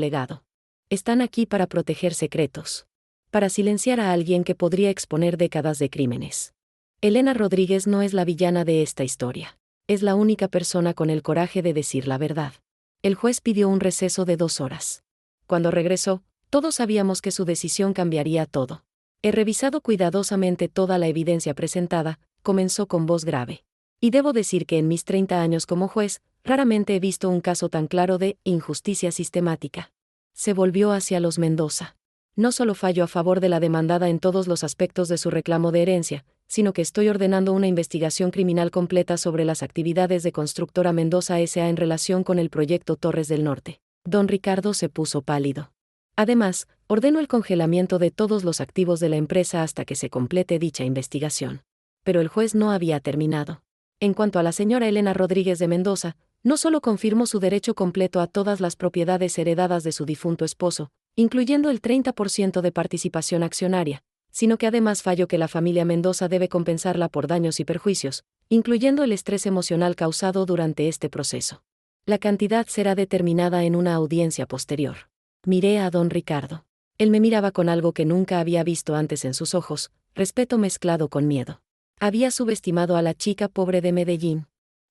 legado. Están aquí para proteger secretos. Para silenciar a alguien que podría exponer décadas de crímenes. Elena Rodríguez no es la villana de esta historia. Es la única persona con el coraje de decir la verdad. El juez pidió un receso de 2 horas. Cuando regresó, todos sabíamos que su decisión cambiaría todo. He revisado cuidadosamente toda la evidencia presentada, comenzó con voz grave. Y debo decir que en mis 30 años como juez, Raramente he visto un caso tan claro de injusticia sistemática. Se volvió hacia los Mendoza. No solo fallo a favor de la demandada en todos los aspectos de su reclamo de herencia, sino que estoy ordenando una investigación criminal completa sobre las actividades de Constructora Mendoza S.A. en relación con el proyecto Torres del Norte. Don Ricardo se puso pálido. Además, ordeno el congelamiento de todos los activos de la empresa hasta que se complete dicha investigación. Pero el juez no había terminado. En cuanto a la señora Elena Rodríguez de Mendoza, no solo confirmó su derecho completo a todas las propiedades heredadas de su difunto esposo, incluyendo el 30% de participación accionaria, sino que además falló que la familia Mendoza debe compensarla por daños y perjuicios, incluyendo el estrés emocional causado durante este proceso. La cantidad será determinada en una audiencia posterior. Miré a don Ricardo. Él me miraba con algo que nunca había visto antes en sus ojos, respeto mezclado con miedo. Había subestimado a la chica pobre de Medellín.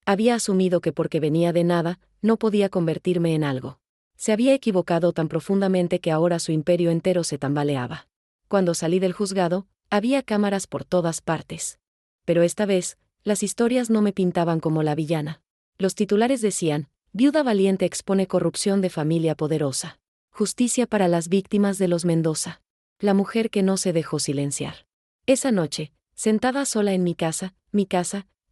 Había asumido que porque venía de nada, no podía convertirme en algo. Se había equivocado tan profundamente que ahora su imperio entero se tambaleaba. Cuando salí del juzgado, había cámaras por todas partes. Pero esta vez, las historias no me pintaban como la villana. Los titulares decían: viuda valiente expone corrupción de familia poderosa. Justicia para las víctimas de los Mendoza. La mujer que no se dejó silenciar. Esa noche, sentada sola en mi casa,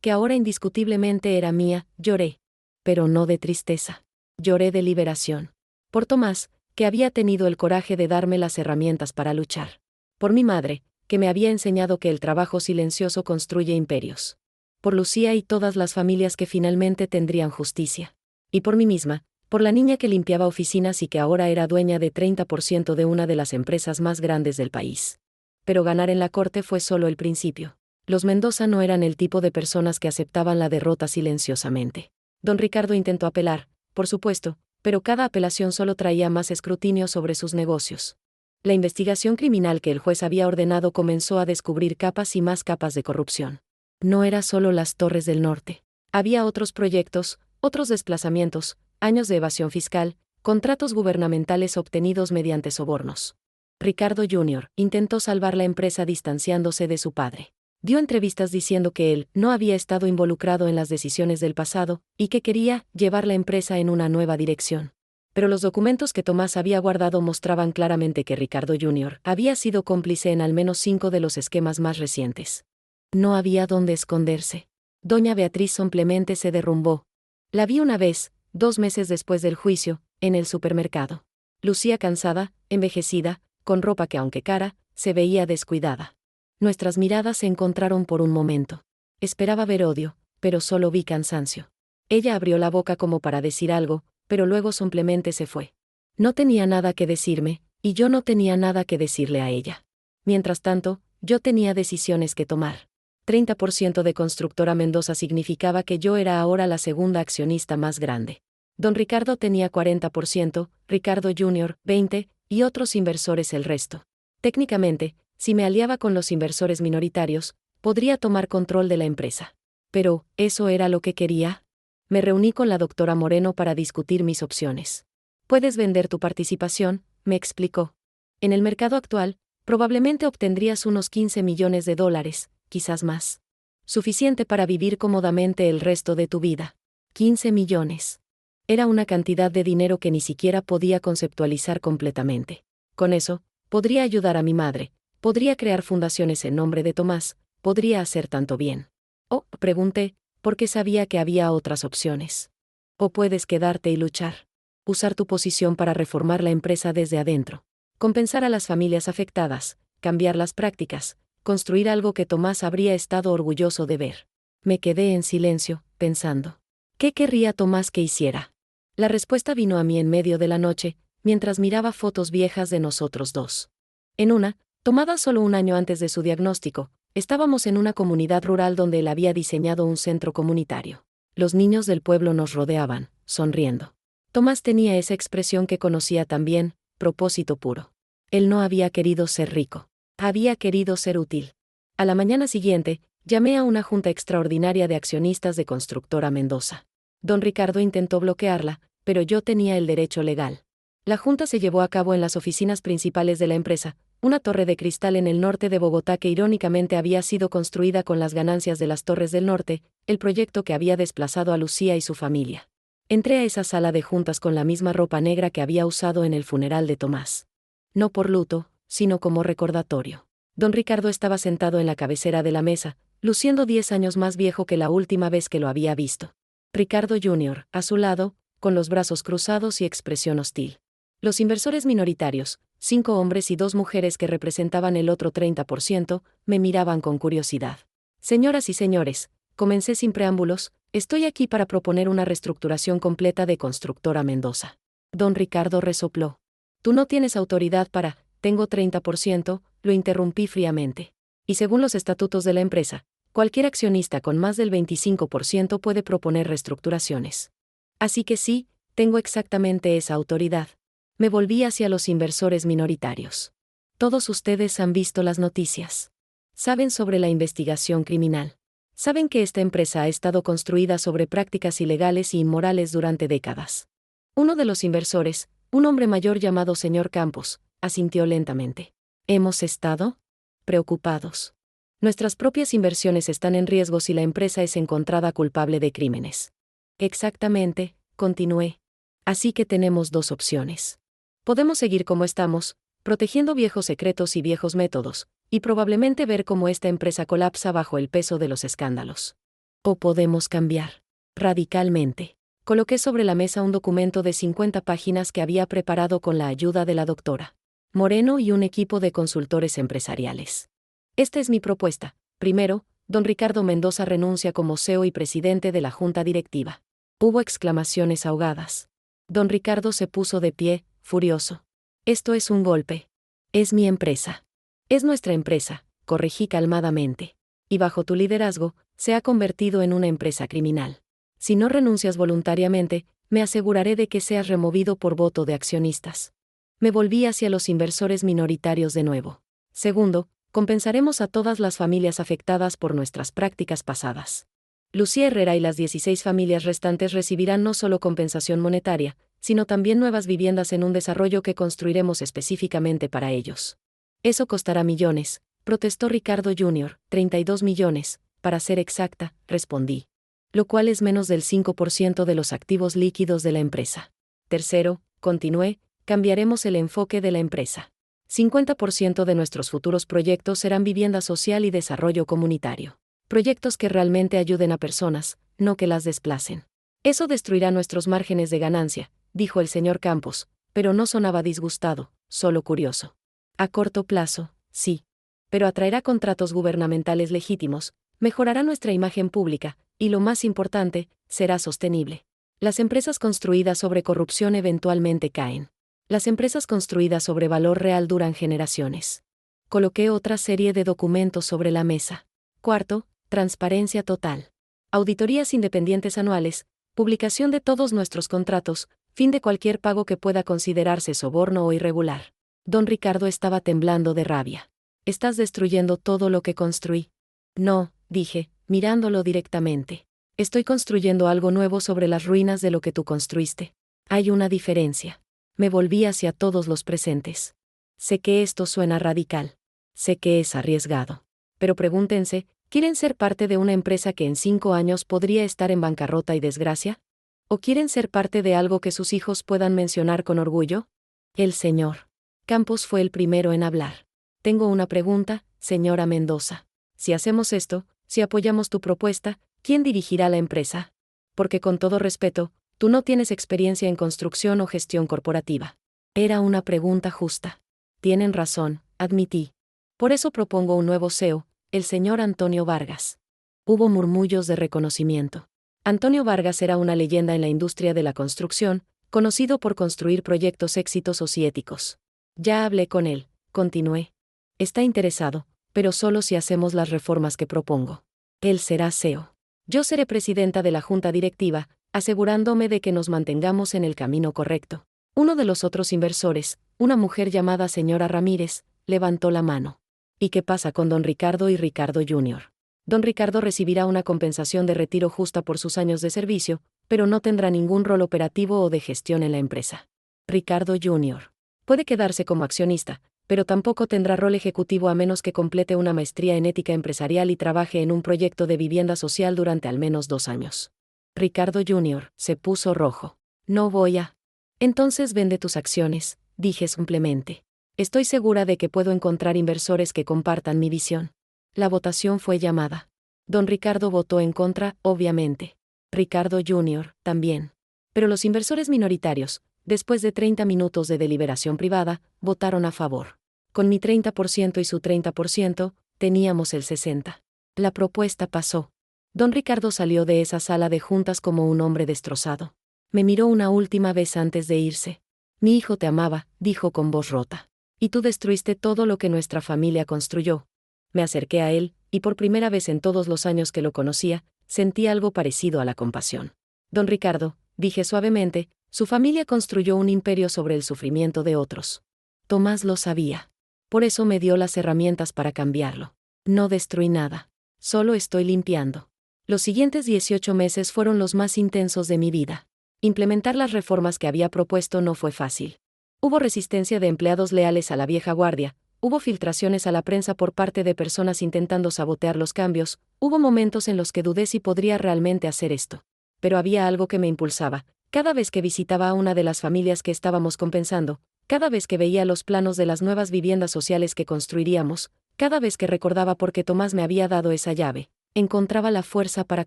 que ahora indiscutiblemente era mía, lloré. Pero no de tristeza. Lloré de liberación. Por Tomás, que había tenido el coraje de darme las herramientas para luchar. Por mi madre, que me había enseñado que el trabajo silencioso construye imperios. Por Lucía y todas las familias que finalmente tendrían justicia. Y por mí misma, por la niña que limpiaba oficinas y que ahora era dueña de 30% de una de las empresas más grandes del país. Pero ganar en la corte fue solo el principio. Los Mendoza no eran el tipo de personas que aceptaban la derrota silenciosamente. Don Ricardo intentó apelar, por supuesto, pero cada apelación solo traía más escrutinio sobre sus negocios. La investigación criminal que el juez había ordenado comenzó a descubrir capas y más capas de corrupción. No era solo las Torres del Norte. Había otros proyectos, otros desplazamientos, años de evasión fiscal, contratos gubernamentales obtenidos mediante sobornos. Ricardo Jr. intentó salvar la empresa distanciándose de su padre. Dio entrevistas diciendo que él no había estado involucrado en las decisiones del pasado y que quería llevar la empresa en una nueva dirección. Pero los documentos que Tomás había guardado mostraban claramente que Ricardo Jr. había sido cómplice en al menos 5 de los esquemas más recientes. No había dónde esconderse. Doña Beatriz simplemente se derrumbó. La vi una vez, 2 meses después del juicio, en el supermercado. Lucía cansada, envejecida, con ropa que aunque cara, se veía descuidada. Nuestras miradas se encontraron por un momento. Esperaba ver odio, pero solo vi cansancio. Ella abrió la boca como para decir algo, pero luego simplemente se fue. No tenía nada que decirme, y yo no tenía nada que decirle a ella. Mientras tanto, yo tenía decisiones que tomar. 30% de Constructora Mendoza significaba que yo era ahora la segunda accionista más grande. Don Ricardo tenía 40%, Ricardo Jr. 20%, y otros inversores el resto. Técnicamente, si me aliaba con los inversores minoritarios, podría tomar control de la empresa. Pero, ¿eso era lo que quería? Me reuní con la doctora Moreno para discutir mis opciones. Puedes vender tu participación, me explicó. En el mercado actual, probablemente obtendrías unos $15 millones, quizás más. Suficiente para vivir cómodamente el resto de tu vida. 15 millones. Era una cantidad de dinero que ni siquiera podía conceptualizar completamente. Con eso, podría ayudar a mi madre, podría crear fundaciones en nombre de Tomás, podría hacer tanto bien. Oh, pregunté, porque sabía que había otras opciones. O puedes quedarte y luchar. Usar tu posición para reformar la empresa desde adentro. Compensar a las familias afectadas, cambiar las prácticas, construir algo que Tomás habría estado orgulloso de ver. Me quedé en silencio, pensando. ¿Qué querría Tomás que hiciera? La respuesta vino a mí en medio de la noche, mientras miraba fotos viejas de nosotros dos. En una, tomada solo un año antes de su diagnóstico, estábamos en una comunidad rural donde él había diseñado un centro comunitario. Los niños del pueblo nos rodeaban, sonriendo. Tomás tenía esa expresión que conocía también, propósito puro. Él no había querido ser rico. Había querido ser útil. A la mañana siguiente, llamé a una junta extraordinaria de accionistas de Constructora Mendoza. Don Ricardo intentó bloquearla, pero yo tenía el derecho legal. La junta se llevó a cabo en las oficinas principales de la empresa, una torre de cristal en el norte de Bogotá que irónicamente había sido construida con las ganancias de las Torres del Norte, el proyecto que había desplazado a Lucía y su familia. Entré a esa sala de juntas con la misma ropa negra que había usado en el funeral de Tomás. No por luto, sino como recordatorio. Don Ricardo estaba sentado en la cabecera de la mesa, luciendo 10 años más viejo que la última vez que lo había visto. Ricardo Jr., a su lado, con los brazos cruzados y expresión hostil. Los inversores minoritarios, 5 hombres y 2 mujeres que representaban el otro 30%, me miraban con curiosidad. Señoras y señores, comencé sin preámbulos, estoy aquí para proponer una reestructuración completa de Constructora Mendoza. Don Ricardo resopló. Tú no tienes autoridad para, tengo 30%, lo interrumpí fríamente. Y según los estatutos de la empresa, cualquier accionista con más del 25% puede proponer reestructuraciones. Así que sí, tengo exactamente esa autoridad. Me volví hacia los inversores minoritarios. Todos ustedes han visto las noticias. Saben sobre la investigación criminal. Saben que esta empresa ha estado construida sobre prácticas ilegales y inmorales durante décadas. Uno de los inversores, un hombre mayor llamado señor Campos, asintió lentamente. ¿Hemos estado? Preocupados. Nuestras propias inversiones están en riesgo si la empresa es encontrada culpable de crímenes. Exactamente, continué. Así que tenemos 2 opciones. Podemos seguir como estamos, protegiendo viejos secretos y viejos métodos, y probablemente ver cómo esta empresa colapsa bajo el peso de los escándalos. O podemos cambiar. Radicalmente. Coloqué sobre la mesa un documento de 50 páginas que había preparado con la ayuda de la doctora Moreno y un equipo de consultores empresariales. Esta es mi propuesta. Primero, don Ricardo Mendoza renuncia como CEO y presidente de la junta directiva. Hubo exclamaciones ahogadas. Don Ricardo se puso de pie, furioso. Esto es un golpe. Es mi empresa. Es nuestra empresa, corregí calmadamente. Y bajo tu liderazgo, se ha convertido en una empresa criminal. Si no renuncias voluntariamente, me aseguraré de que seas removido por voto de accionistas. Me volví hacia los inversores minoritarios de nuevo. Segundo, compensaremos a todas las familias afectadas por nuestras prácticas pasadas. Lucía Herrera y las 16 familias restantes recibirán no solo compensación monetaria, sino también nuevas viviendas en un desarrollo que construiremos específicamente para ellos. Eso costará millones, protestó Ricardo Jr., 32 millones, para ser exacta, respondí. Lo cual es menos del 5% de los activos líquidos de la empresa. Tercero, continué, cambiaremos el enfoque de la empresa. 50% de nuestros futuros proyectos serán vivienda social y desarrollo comunitario. Proyectos que realmente ayuden a personas, no que las desplacen. Eso destruirá nuestros márgenes de ganancia, dijo el señor Campos, pero no sonaba disgustado, solo curioso. A corto plazo, sí. Pero atraerá contratos gubernamentales legítimos, mejorará nuestra imagen pública, y lo más importante, será sostenible. Las empresas construidas sobre corrupción eventualmente caen. Las empresas construidas sobre valor real duran generaciones. Coloqué otra serie de documentos sobre la mesa. Cuarto, transparencia total. Auditorías independientes anuales, publicación de todos nuestros contratos, fin de cualquier pago que pueda considerarse soborno o irregular. Don Ricardo estaba temblando de rabia. Estás destruyendo todo lo que construí. No, dije, mirándolo directamente. Estoy construyendo algo nuevo sobre las ruinas de lo que tú construiste. Hay una diferencia. Me volví hacia todos los presentes. Sé que esto suena radical. Sé que es arriesgado. Pero pregúntense, ¿quieren ser parte de una empresa que en 5 años podría estar en bancarrota y desgracia? ¿O quieren ser parte de algo que sus hijos puedan mencionar con orgullo? El señor Campos fue el primero en hablar. Tengo una pregunta, señora Mendoza. Si hacemos esto, si apoyamos tu propuesta, ¿quién dirigirá la empresa? Porque con todo respeto, tú no tienes experiencia en construcción o gestión corporativa. Era una pregunta justa. Tienen razón, admití. Por eso propongo un nuevo CEO, el señor Antonio Vargas. Hubo murmullos de reconocimiento. Antonio Vargas era una leyenda en la industria de la construcción, conocido por construir proyectos exitosos y éticos. Ya hablé con él, continué. Está interesado, pero solo si hacemos las reformas que propongo. Él será CEO. Yo seré presidenta de la junta directiva, asegurándome de que nos mantengamos en el camino correcto. Uno de los otros inversores, una mujer llamada señora Ramírez, levantó la mano. ¿Y qué pasa con don Ricardo y Ricardo Jr.? Don Ricardo recibirá una compensación de retiro justa por sus años de servicio, pero no tendrá ningún rol operativo o de gestión en la empresa. Ricardo Jr. puede quedarse como accionista, pero tampoco tendrá rol ejecutivo a menos que complete una maestría en ética empresarial y trabaje en un proyecto de vivienda social durante al menos 2 años. Ricardo Jr. se puso rojo. No voy a. Entonces vende tus acciones, dije simplemente. Estoy segura de que puedo encontrar inversores que compartan mi visión. La votación fue llamada. Don Ricardo votó en contra, obviamente. Ricardo Jr. también. Pero los inversores minoritarios, después de 30 minutos de deliberación privada, votaron a favor. Con mi 30% y su 30%, teníamos el 60%. La propuesta pasó. Don Ricardo salió de esa sala de juntas como un hombre destrozado. Me miró una última vez antes de irse. Mi hijo te amaba, dijo con voz rota. Y tú destruiste todo lo que nuestra familia construyó. Me acerqué a él, y por primera vez en todos los años que lo conocía, sentí algo parecido a la compasión. Don Ricardo, dije suavemente, su familia construyó un imperio sobre el sufrimiento de otros. Tomás lo sabía. Por eso me dio las herramientas para cambiarlo. No destruí nada. Solo estoy limpiando. Los siguientes 18 meses fueron los más intensos de mi vida. Implementar las reformas que había propuesto no fue fácil. Hubo resistencia de empleados leales a la vieja guardia, hubo filtraciones a la prensa por parte de personas intentando sabotear los cambios, hubo momentos en los que dudé si podría realmente hacer esto. Pero había algo que me impulsaba. Cada vez que visitaba a una de las familias que estábamos compensando, cada vez que veía los planos de las nuevas viviendas sociales que construiríamos, cada vez que recordaba por qué Tomás me había dado esa llave, encontraba la fuerza para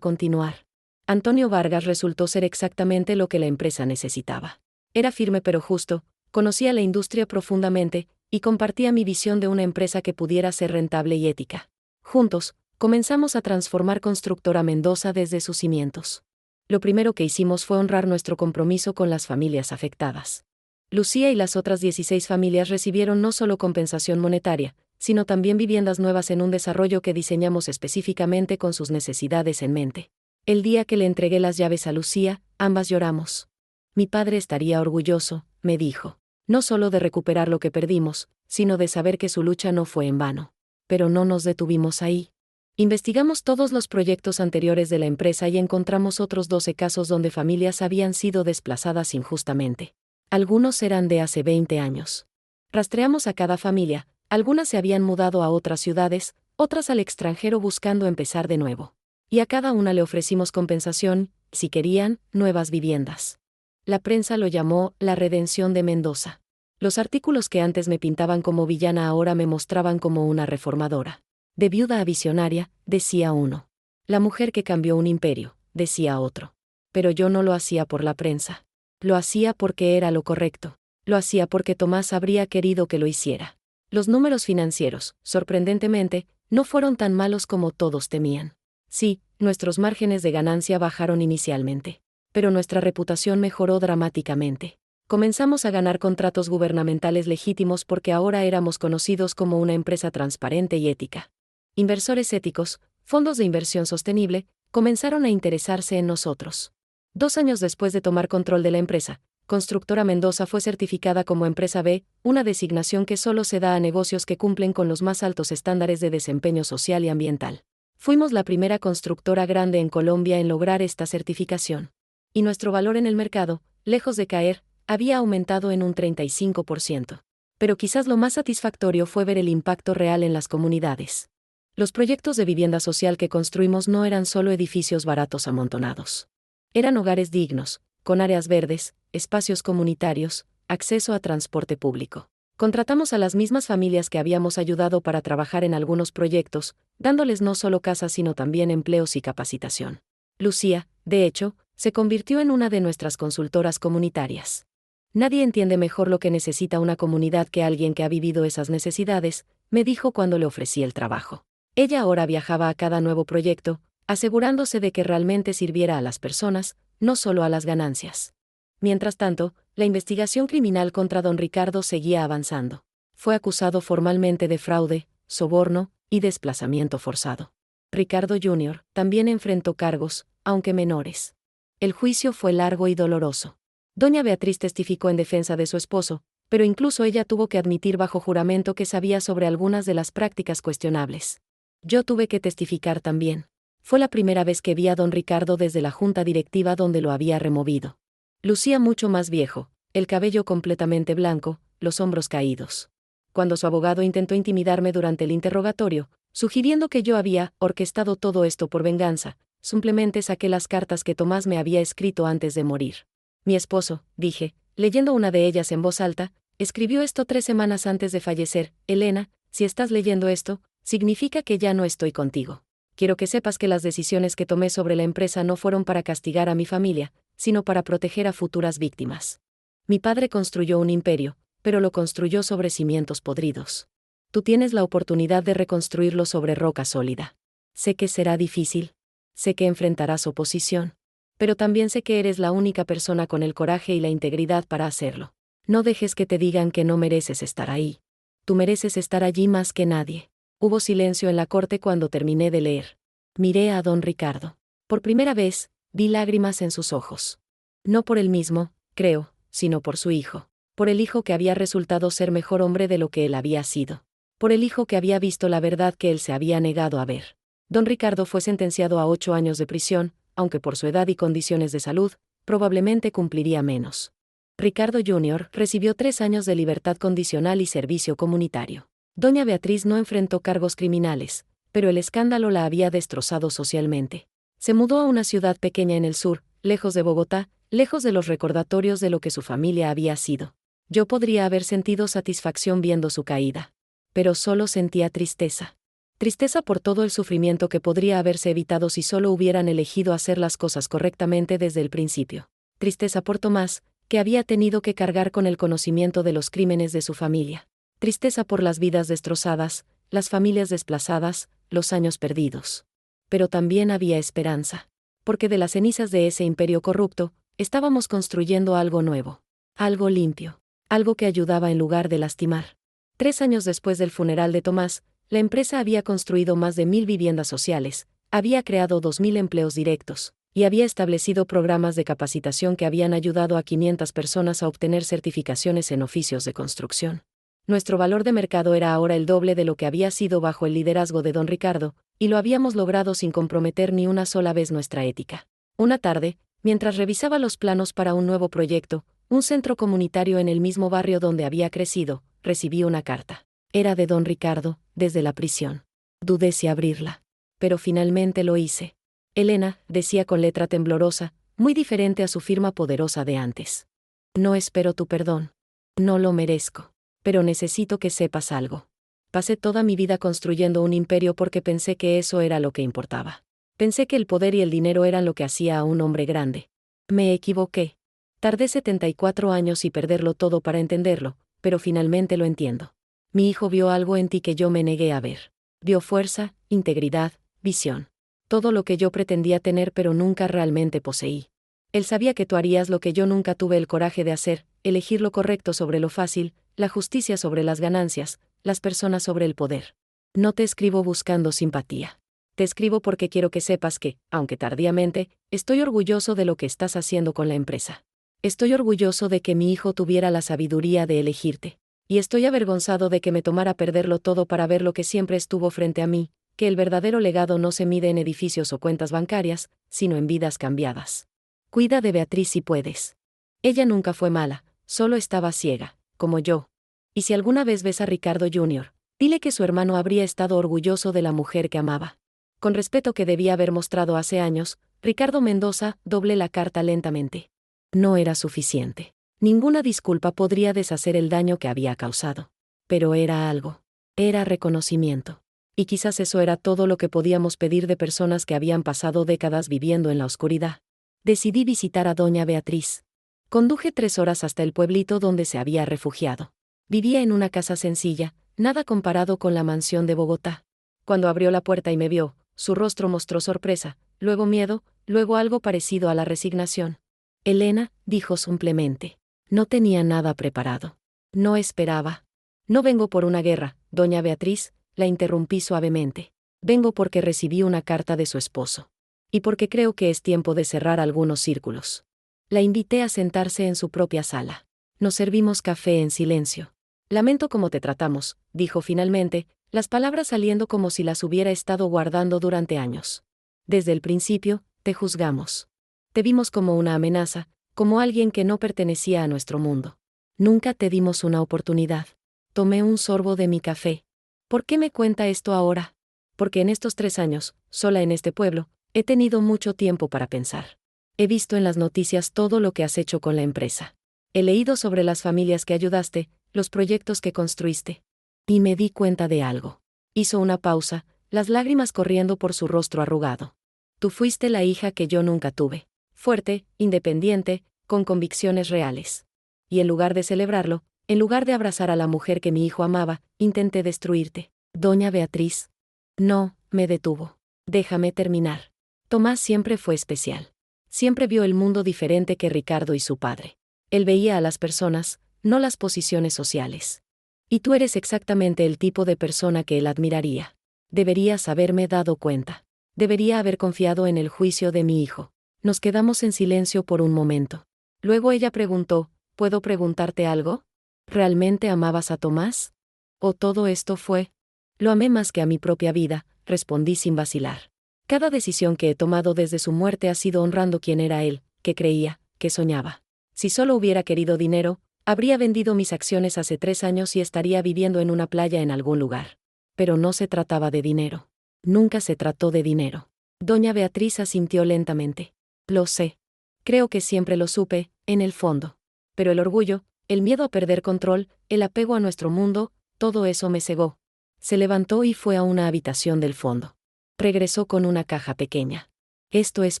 continuar. Antonio Vargas resultó ser exactamente lo que la empresa necesitaba. Era firme pero justo, conocía la industria profundamente, y compartía mi visión de una empresa que pudiera ser rentable y ética. Juntos, comenzamos a transformar Constructora Mendoza desde sus cimientos. Lo primero que hicimos fue honrar nuestro compromiso con las familias afectadas. Lucía y las otras 16 familias recibieron no solo compensación monetaria, sino también viviendas nuevas en un desarrollo que diseñamos específicamente con sus necesidades en mente. El día que le entregué las llaves a Lucía, ambas lloramos. Mi padre estaría orgulloso, me dijo, no solo de recuperar lo que perdimos, sino de saber que su lucha no fue en vano. Pero no nos detuvimos ahí. Investigamos todos los proyectos anteriores de la empresa y encontramos otros 12 casos donde familias habían sido desplazadas injustamente. Algunos eran de hace 20 años. Rastreamos a cada familia, algunas se habían mudado a otras ciudades, otras al extranjero buscando empezar de nuevo. Y a cada una le ofrecimos compensación, si querían, nuevas viviendas. La prensa lo llamó la redención de Mendoza. Los artículos que antes me pintaban como villana ahora me mostraban como una reformadora. De viuda a visionaria, decía uno. La mujer que cambió un imperio, decía otro. Pero yo no lo hacía por la prensa. Lo hacía porque era lo correcto. Lo hacía porque Tomás habría querido que lo hiciera. Los números financieros, sorprendentemente, no fueron tan malos como todos temían. Sí, nuestros márgenes de ganancia bajaron inicialmente. Pero nuestra reputación mejoró dramáticamente. Comenzamos a ganar contratos gubernamentales legítimos porque ahora éramos conocidos como una empresa transparente y ética. Inversores éticos, fondos de inversión sostenible, comenzaron a interesarse en nosotros. 2 años después de tomar control de la empresa, Constructora Mendoza fue certificada como Empresa B, una designación que solo se da a negocios que cumplen con los más altos estándares de desempeño social y ambiental. Fuimos la primera constructora grande en Colombia en lograr esta certificación. Y nuestro valor en el mercado, lejos de caer, había aumentado en un 35%. Pero quizás lo más satisfactorio fue ver el impacto real en las comunidades. Los proyectos de vivienda social que construimos no eran solo edificios baratos amontonados. Eran hogares dignos, con áreas verdes, espacios comunitarios, acceso a transporte público. Contratamos a las mismas familias que habíamos ayudado para trabajar en algunos proyectos, dándoles no solo casas sino también empleos y capacitación. Lucía, de hecho, se convirtió en una de nuestras consultoras comunitarias. Nadie entiende mejor lo que necesita una comunidad que alguien que ha vivido esas necesidades, me dijo cuando le ofrecí el trabajo. Ella ahora viajaba a cada nuevo proyecto, asegurándose de que realmente sirviera a las personas, no solo a las ganancias. Mientras tanto, la investigación criminal contra don Ricardo seguía avanzando. Fue acusado formalmente de fraude, soborno y desplazamiento forzado. Ricardo Jr. también enfrentó cargos, aunque menores. El juicio fue largo y doloroso. Doña Beatriz testificó en defensa de su esposo, pero incluso ella tuvo que admitir bajo juramento que sabía sobre algunas de las prácticas cuestionables. Yo tuve que testificar también. Fue la primera vez que vi a don Ricardo desde la junta directiva donde lo había removido. Lucía mucho más viejo, el cabello completamente blanco, los hombros caídos. Cuando su abogado intentó intimidarme durante el interrogatorio, sugiriendo que yo había orquestado todo esto por venganza, Simplemente saqué las cartas que Tomás me había escrito antes de morir. Mi esposo, dije, leyendo una de ellas en voz alta, escribió esto 3 semanas antes de fallecer. Elena, si estás leyendo esto, significa que ya no estoy contigo. Quiero que sepas que las decisiones que tomé sobre la empresa no fueron para castigar a mi familia, sino para proteger a futuras víctimas. Mi padre construyó un imperio, pero lo construyó sobre cimientos podridos. Tú tienes la oportunidad de reconstruirlo sobre roca sólida. Sé que será difícil. Sé que enfrentarás oposición. Pero también sé que eres la única persona con el coraje y la integridad para hacerlo. No dejes que te digan que no mereces estar ahí. Tú mereces estar allí más que nadie. Hubo silencio en la corte cuando terminé de leer. Miré a don Ricardo. Por primera vez, vi lágrimas en sus ojos. No por él mismo, creo, sino por su hijo. Por el hijo que había resultado ser mejor hombre de lo que él había sido. Por el hijo que había visto la verdad que él se había negado a ver. Don Ricardo fue sentenciado a 8 años de prisión, aunque por su edad y condiciones de salud, probablemente cumpliría menos. Ricardo Jr. recibió 3 años de libertad condicional y servicio comunitario. Doña Beatriz no enfrentó cargos criminales, pero el escándalo la había destrozado socialmente. Se mudó a una ciudad pequeña en el sur, lejos de Bogotá, lejos de los recordatorios de lo que su familia había sido. Yo podría haber sentido satisfacción viendo su caída. Pero solo sentía tristeza. Tristeza por todo el sufrimiento que podría haberse evitado si solo hubieran elegido hacer las cosas correctamente desde el principio. Tristeza por Tomás, que había tenido que cargar con el conocimiento de los crímenes de su familia. Tristeza por las vidas destrozadas, las familias desplazadas, los años perdidos. Pero también había esperanza. Porque de las cenizas de ese imperio corrupto, estábamos construyendo algo nuevo. Algo limpio. Algo que ayudaba en lugar de lastimar. 3 años después del funeral de Tomás, la empresa había construido más de 1000 viviendas sociales, había creado 2000 empleos directos, y había establecido programas de capacitación que habían ayudado a 500 personas a obtener certificaciones en oficios de construcción. Nuestro valor de mercado era ahora el doble de lo que había sido bajo el liderazgo de don Ricardo, y lo habíamos logrado sin comprometer ni una sola vez nuestra ética. Una tarde, mientras revisaba los planos para un nuevo proyecto, un centro comunitario en el mismo barrio donde había crecido, recibí una carta. Era de don Ricardo, desde la prisión. Dudé si abrirla. Pero finalmente lo hice. Elena, decía con letra temblorosa, muy diferente a su firma poderosa de antes. No espero tu perdón. No lo merezco. Pero necesito que sepas algo. Pasé toda mi vida construyendo un imperio porque pensé que eso era lo que importaba. Pensé que el poder y el dinero eran lo que hacía a un hombre grande. Me equivoqué. Tardé 74 años y perderlo todo para entenderlo, pero finalmente lo entiendo. Mi hijo vio algo en ti que yo me negué a ver. Vio fuerza, integridad, visión. Todo lo que yo pretendía tener pero nunca realmente poseí. Él sabía que tú harías lo que yo nunca tuve el coraje de hacer, elegir lo correcto sobre lo fácil, la justicia sobre las ganancias, las personas sobre el poder. No te escribo buscando simpatía. Te escribo porque quiero que sepas que, aunque tardíamente, estoy orgulloso de lo que estás haciendo con la empresa. Estoy orgulloso de que mi hijo tuviera la sabiduría de elegirte. Y estoy avergonzado de que me tomara perderlo todo para ver lo que siempre estuvo frente a mí, que el verdadero legado no se mide en edificios o cuentas bancarias, sino en vidas cambiadas. Cuida de Beatriz si puedes. Ella nunca fue mala, solo estaba ciega, como yo. Y si alguna vez ves a Ricardo Jr., dile que su hermano habría estado orgulloso de la mujer que amaba. Con respeto que debía haber mostrado hace años, Ricardo Mendoza, doblé la carta lentamente. No era suficiente. Ninguna disculpa podría deshacer el daño que había causado. Pero era algo. Era reconocimiento. Y quizás eso era todo lo que podíamos pedir de personas que habían pasado décadas viviendo en la oscuridad. Decidí visitar a doña Beatriz. Conduje 3 horas hasta el pueblito donde se había refugiado. Vivía en una casa sencilla, nada comparado con la mansión de Bogotá. Cuando abrió la puerta y me vio, su rostro mostró sorpresa, luego miedo, luego algo parecido a la resignación. Elena, dijo simplemente. No tenía nada preparado. No esperaba. No vengo por una guerra, doña Beatriz, la interrumpí suavemente. Vengo porque recibí una carta de su esposo. Y porque creo que es tiempo de cerrar algunos círculos. La invité a sentarse en su propia sala. Nos servimos café en silencio. Lamento cómo te tratamos, dijo finalmente, las palabras saliendo como si las hubiera estado guardando durante años. Desde el principio, te juzgamos. Te vimos como una amenaza, como alguien que no pertenecía a nuestro mundo. Nunca te dimos una oportunidad. Tomé un sorbo de mi café. ¿Por qué me cuenta esto ahora? Porque en estos 3 años, sola en este pueblo, He tenido mucho tiempo para pensar. He visto en las noticias todo lo que has hecho con la empresa. He leído sobre las familias que ayudaste, los proyectos que construiste. Y me di cuenta de algo. Hizo una pausa, las lágrimas corriendo por su rostro arrugado. Tú fuiste la hija que yo nunca tuve. Fuerte, independiente, con convicciones reales. Y en lugar de celebrarlo, en lugar de abrazar a la mujer que mi hijo amaba, intenté destruirte. Doña Beatriz. No, me detuvo. Déjame terminar. Tomás siempre fue especial. Siempre vio el mundo diferente que Ricardo y su padre. Él veía a las personas, no las posiciones sociales. Y tú eres exactamente el tipo de persona que él admiraría. Deberías haberme dado cuenta. Debería haber confiado en el juicio de mi hijo. Nos quedamos en silencio por un momento. Luego ella preguntó, ¿puedo preguntarte algo? ¿Realmente amabas a Tomás? ¿O todo esto fue? Lo amé más que a mi propia vida, respondí sin vacilar. Cada decisión que he tomado desde su muerte ha sido honrando quién era él, que creía, que soñaba. Si solo hubiera querido dinero, habría vendido mis acciones hace 3 años y estaría viviendo en una playa en algún lugar. Pero no se trataba de dinero. Nunca se trató de dinero. Doña Beatriz asintió lentamente. Lo sé. Creo que siempre lo supe, en el fondo. Pero el orgullo, el miedo a perder control, el apego a nuestro mundo, todo eso me cegó. Se levantó y fue a una habitación del fondo. Regresó con una caja pequeña. Esto es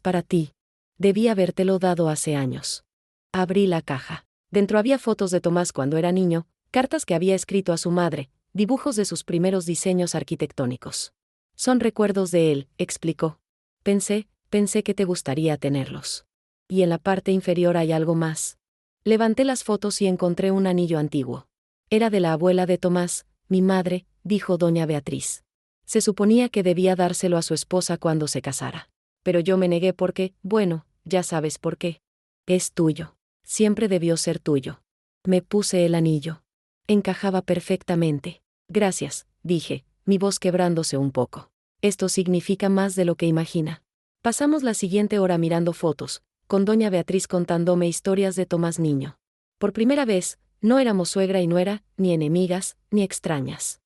para ti. Debí habértelo dado hace años. Abrí la caja. Dentro había fotos de Tomás cuando era niño, cartas que había escrito a su madre, dibujos de sus primeros diseños arquitectónicos. Son recuerdos de él, explicó. Pensé que te gustaría tenerlos. Y en la parte inferior hay algo más. Levanté las fotos y encontré un anillo antiguo. Era de la abuela de Tomás, mi madre, dijo doña Beatriz. Se suponía que debía dárselo a su esposa cuando se casara. Pero yo me negué porque, bueno, ya sabes por qué. Es tuyo. Siempre debió ser tuyo. Me puse el anillo. Encajaba perfectamente. Gracias, dije, mi voz quebrándose un poco. Esto significa más de lo que imagina. Pasamos la siguiente hora mirando fotos, con doña Beatriz contándome historias de Tomás niño. Por primera vez, no éramos suegra y nuera, ni enemigas, ni extrañas.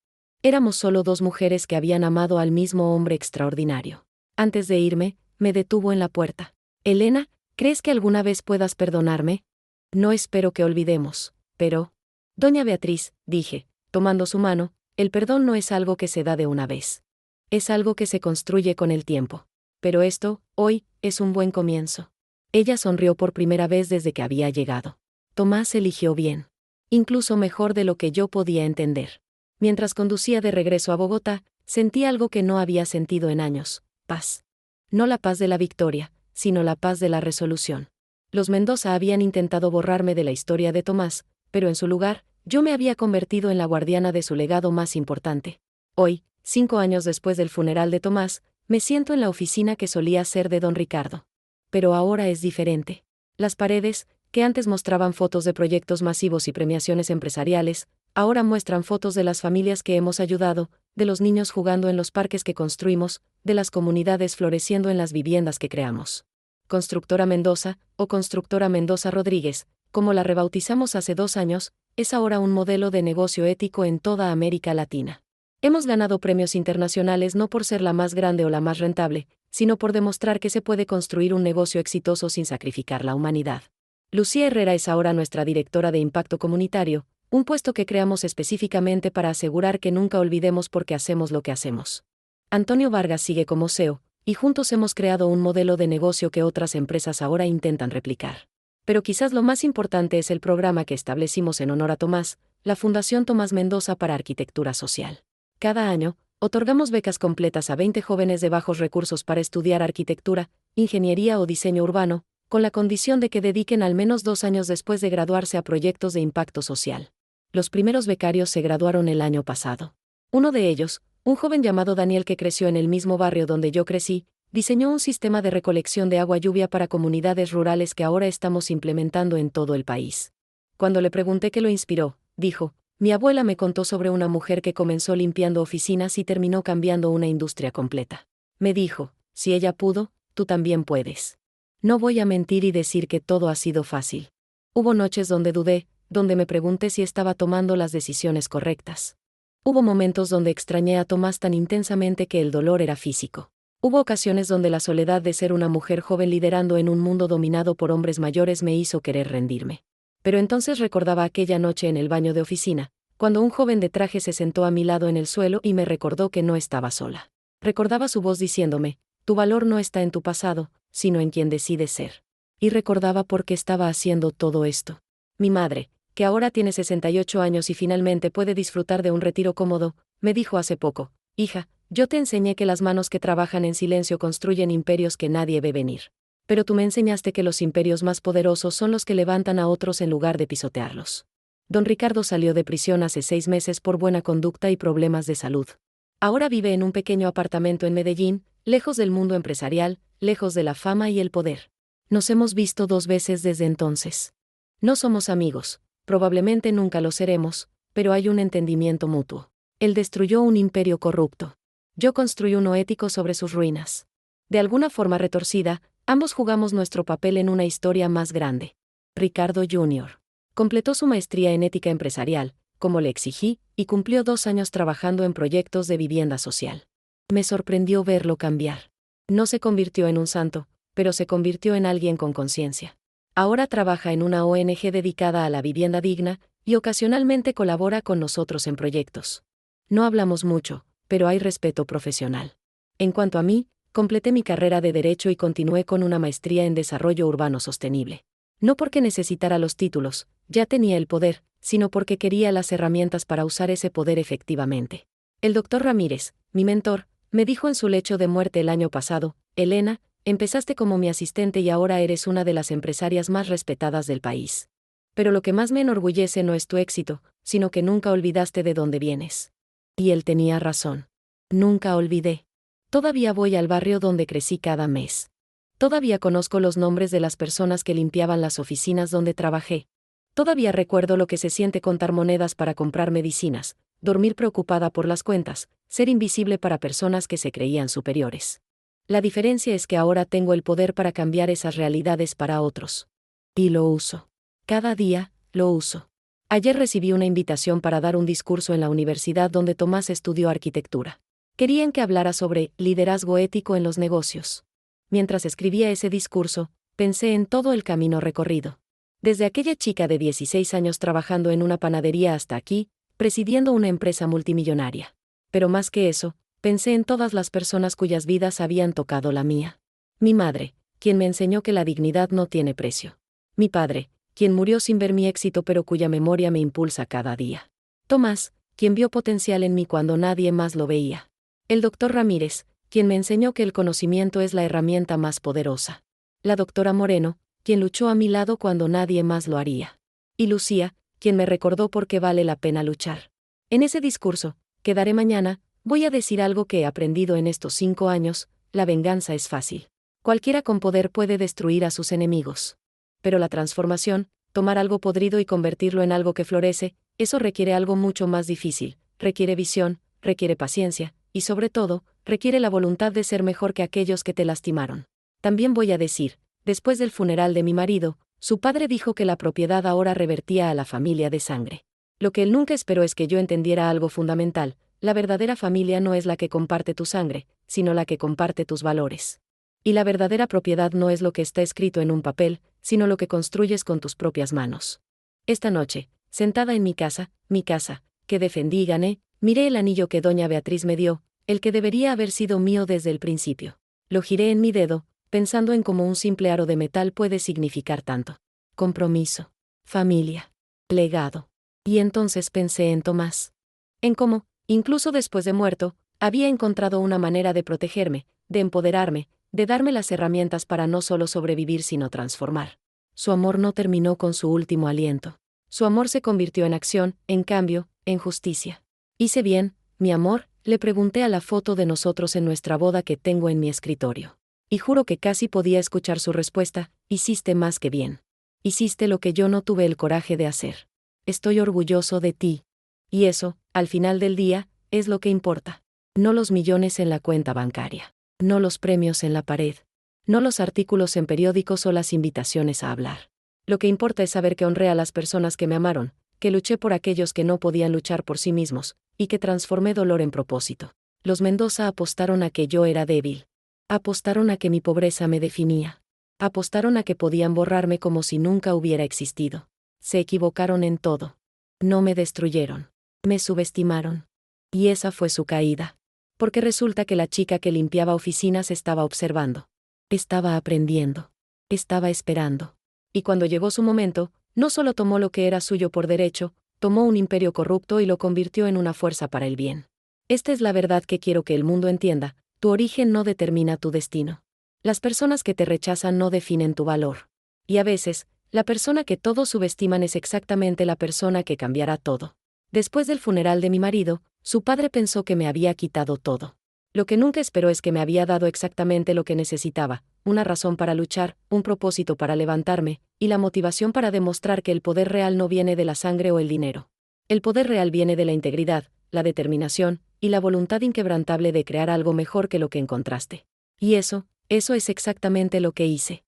Éramos solo 2 mujeres que habían amado al mismo hombre extraordinario. Antes de irme, me detuvo en la puerta. Elena, ¿crees que alguna vez puedas perdonarme? No espero que olvidemos, pero... Doña Beatriz, dije, tomando su mano, el perdón no es algo que se da de una vez. Es algo que se construye con el tiempo. Pero esto, hoy, es un buen comienzo. Ella sonrió por primera vez desde que había llegado. Tomás eligió bien. Incluso mejor de lo que yo podía entender. Mientras conducía de regreso a Bogotá, sentí algo que no había sentido en años: paz. No la paz de la victoria, sino la paz de la resolución. Los Mendoza habían intentado borrarme de la historia de Tomás, pero en su lugar, yo me había convertido en la guardiana de su legado más importante. Hoy, 5 años después del funeral de Tomás, me siento en la oficina que solía ser de don Ricardo. Pero ahora es diferente. Las paredes, que antes mostraban fotos de proyectos masivos y premiaciones empresariales, ahora muestran fotos de las familias que hemos ayudado, de los niños jugando en los parques que construimos, de las comunidades floreciendo en las viviendas que creamos. Constructora Mendoza, o Constructora Mendoza Rodríguez, como la rebautizamos hace 2 años, es ahora un modelo de negocio ético en toda América Latina. Hemos ganado premios internacionales no por ser la más grande o la más rentable, sino por demostrar que se puede construir un negocio exitoso sin sacrificar la humanidad. Lucía Herrera es ahora nuestra directora de Impacto Comunitario, un puesto que creamos específicamente para asegurar que nunca olvidemos por qué hacemos lo que hacemos. Antonio Vargas sigue como CEO, y juntos hemos creado un modelo de negocio que otras empresas ahora intentan replicar. Pero quizás lo más importante es el programa que establecimos en honor a Tomás, la Fundación Tomás Mendoza para Arquitectura Social. Cada año, otorgamos becas completas a 20 jóvenes de bajos recursos para estudiar arquitectura, ingeniería o diseño urbano, con la condición de que dediquen al menos 2 años después de graduarse a proyectos de impacto social. Los primeros becarios se graduaron el año pasado. Uno de ellos, un joven llamado Daniel que creció en el mismo barrio donde yo crecí, diseñó un sistema de recolección de agua lluvia para comunidades rurales que ahora estamos implementando en todo el país. Cuando le pregunté qué lo inspiró, dijo: mi abuela me contó sobre una mujer que comenzó limpiando oficinas y terminó cambiando una industria completa. Me dijo: si ella pudo, tú también puedes. No voy a mentir y decir que todo ha sido fácil. Hubo noches donde dudé, donde me pregunté si estaba tomando las decisiones correctas. Hubo momentos donde extrañé a Tomás tan intensamente que el dolor era físico. Hubo ocasiones donde la soledad de ser una mujer joven liderando en un mundo dominado por hombres mayores me hizo querer rendirme. Pero entonces recordaba aquella noche en el baño de oficina, cuando un joven de traje se sentó a mi lado en el suelo y me recordó que no estaba sola. Recordaba su voz diciéndome: tu valor no está en tu pasado, sino en quien decides ser. Y recordaba por qué estaba haciendo todo esto. Mi madre, que ahora tiene 68 años y finalmente puede disfrutar de un retiro cómodo, me dijo hace poco: hija, yo te enseñé que las manos que trabajan en silencio construyen imperios que nadie ve venir. Pero tú me enseñaste que los imperios más poderosos son los que levantan a otros en lugar de pisotearlos. Don Ricardo salió de prisión hace 6 meses por buena conducta y problemas de salud. Ahora vive en un pequeño apartamento en Medellín, lejos del mundo empresarial, lejos de la fama y el poder. Nos hemos visto 2 veces desde entonces. No somos amigos, probablemente nunca lo seremos, pero hay un entendimiento mutuo. Él destruyó un imperio corrupto. Yo construí uno ético sobre sus ruinas. De alguna forma retorcida, ambos jugamos nuestro papel en una historia más grande. Ricardo Jr. completó su maestría en ética empresarial, como le exigí, y cumplió 2 años trabajando en proyectos de vivienda social. Me sorprendió verlo cambiar. No se convirtió en un santo, pero se convirtió en alguien con conciencia. Ahora trabaja en una ONG dedicada a la vivienda digna, y ocasionalmente colabora con nosotros en proyectos. No hablamos mucho, pero hay respeto profesional. En cuanto a mí, completé mi carrera de Derecho y continué con una maestría en Desarrollo Urbano Sostenible. No porque necesitara los títulos, ya tenía el poder, sino porque quería las herramientas para usar ese poder efectivamente. El doctor Ramírez, mi mentor, me dijo en su lecho de muerte el año pasado: Elena, empezaste como mi asistente y ahora eres una de las empresarias más respetadas del país. Pero lo que más me enorgullece no es tu éxito, sino que nunca olvidaste de dónde vienes. Y él tenía razón. Nunca olvidé. Todavía voy al barrio donde crecí cada mes. Todavía conozco los nombres de las personas que limpiaban las oficinas donde trabajé. Todavía recuerdo lo que se siente contar monedas para comprar medicinas, dormir preocupada por las cuentas, ser invisible para personas que se creían superiores. La diferencia es que ahora tengo el poder para cambiar esas realidades para otros. Y lo uso. Cada día, lo uso. Ayer recibí una invitación para dar un discurso en la universidad donde Tomás estudió arquitectura. Querían que hablara sobre liderazgo ético en los negocios. Mientras escribía ese discurso, pensé en todo el camino recorrido. Desde aquella chica de 16 años trabajando en una panadería hasta aquí, presidiendo una empresa multimillonaria. Pero más que eso, pensé en todas las personas cuyas vidas habían tocado la mía. Mi madre, quien me enseñó que la dignidad no tiene precio. Mi padre, quien murió sin ver mi éxito pero cuya memoria me impulsa cada día. Tomás, quien vio potencial en mí cuando nadie más lo veía. El doctor Ramírez, quien me enseñó que el conocimiento es la herramienta más poderosa. La doctora Moreno, quien luchó a mi lado cuando nadie más lo haría. Y Lucía, quien me recordó por qué vale la pena luchar. En ese discurso, que daré mañana, voy a decir algo que he aprendido en estos 5 años: la venganza es fácil. Cualquiera con poder puede destruir a sus enemigos. Pero la transformación, tomar algo podrido y convertirlo en algo que florece, eso requiere algo mucho más difícil, requiere visión, requiere paciencia, y sobre todo, requiere la voluntad de ser mejor que aquellos que te lastimaron. También voy a decir: después del funeral de mi marido, su padre dijo que la propiedad ahora revertía a la familia de sangre. Lo que él nunca esperó es que yo entendiera algo fundamental: la verdadera familia no es la que comparte tu sangre, sino la que comparte tus valores. Y la verdadera propiedad no es lo que está escrito en un papel, sino lo que construyes con tus propias manos. Esta noche, sentada en mi casa, que defendí y gané, miré el anillo que doña Beatriz me dio, el que debería haber sido mío desde el principio. Lo giré en mi dedo, pensando en cómo un simple aro de metal puede significar tanto. Compromiso, familia, legado. Y entonces pensé en Tomás. En cómo, incluso después de muerto, había encontrado una manera de protegerme, de empoderarme, de darme las herramientas para no solo sobrevivir sino transformar. Su amor no terminó con su último aliento. Su amor se convirtió en acción, en cambio, en justicia. ¿Hice bien, mi amor?, le pregunté a la foto de nosotros en nuestra boda que tengo en mi escritorio. Y juro que casi podía escuchar su respuesta: hiciste más que bien. Hiciste lo que yo no tuve el coraje de hacer. Estoy orgulloso de ti. Y eso, al final del día, es lo que importa. No los millones en la cuenta bancaria. No los premios en la pared. No los artículos en periódicos o las invitaciones a hablar. Lo que importa es saber que honré a las personas que me amaron, que luché por aquellos que no podían luchar por sí mismos, y que transformé dolor en propósito. Los Mendoza apostaron a que yo era débil. Apostaron a que mi pobreza me definía. Apostaron a que podían borrarme como si nunca hubiera existido. Se equivocaron en todo. No me destruyeron. Me subestimaron. Y esa fue su caída. Porque resulta que la chica que limpiaba oficinas estaba observando. Estaba aprendiendo. Estaba esperando. Y cuando llegó su momento, no solo tomó lo que era suyo por derecho, tomó un imperio corrupto y lo convirtió en una fuerza para el bien. Esta es la verdad que quiero que el mundo entienda: tu origen no determina tu destino. Las personas que te rechazan no definen tu valor. Y a veces, la persona que todos subestiman es exactamente la persona que cambiará todo. Después del funeral de mi marido, su padre pensó que me había quitado todo. Lo que nunca esperó es que me había dado exactamente lo que necesitaba: una razón para luchar, un propósito para levantarme, y la motivación para demostrar que el poder real no viene de la sangre o el dinero. El poder real viene de la integridad, la determinación, y la voluntad inquebrantable de crear algo mejor que lo que encontraste. Y eso es exactamente lo que hice.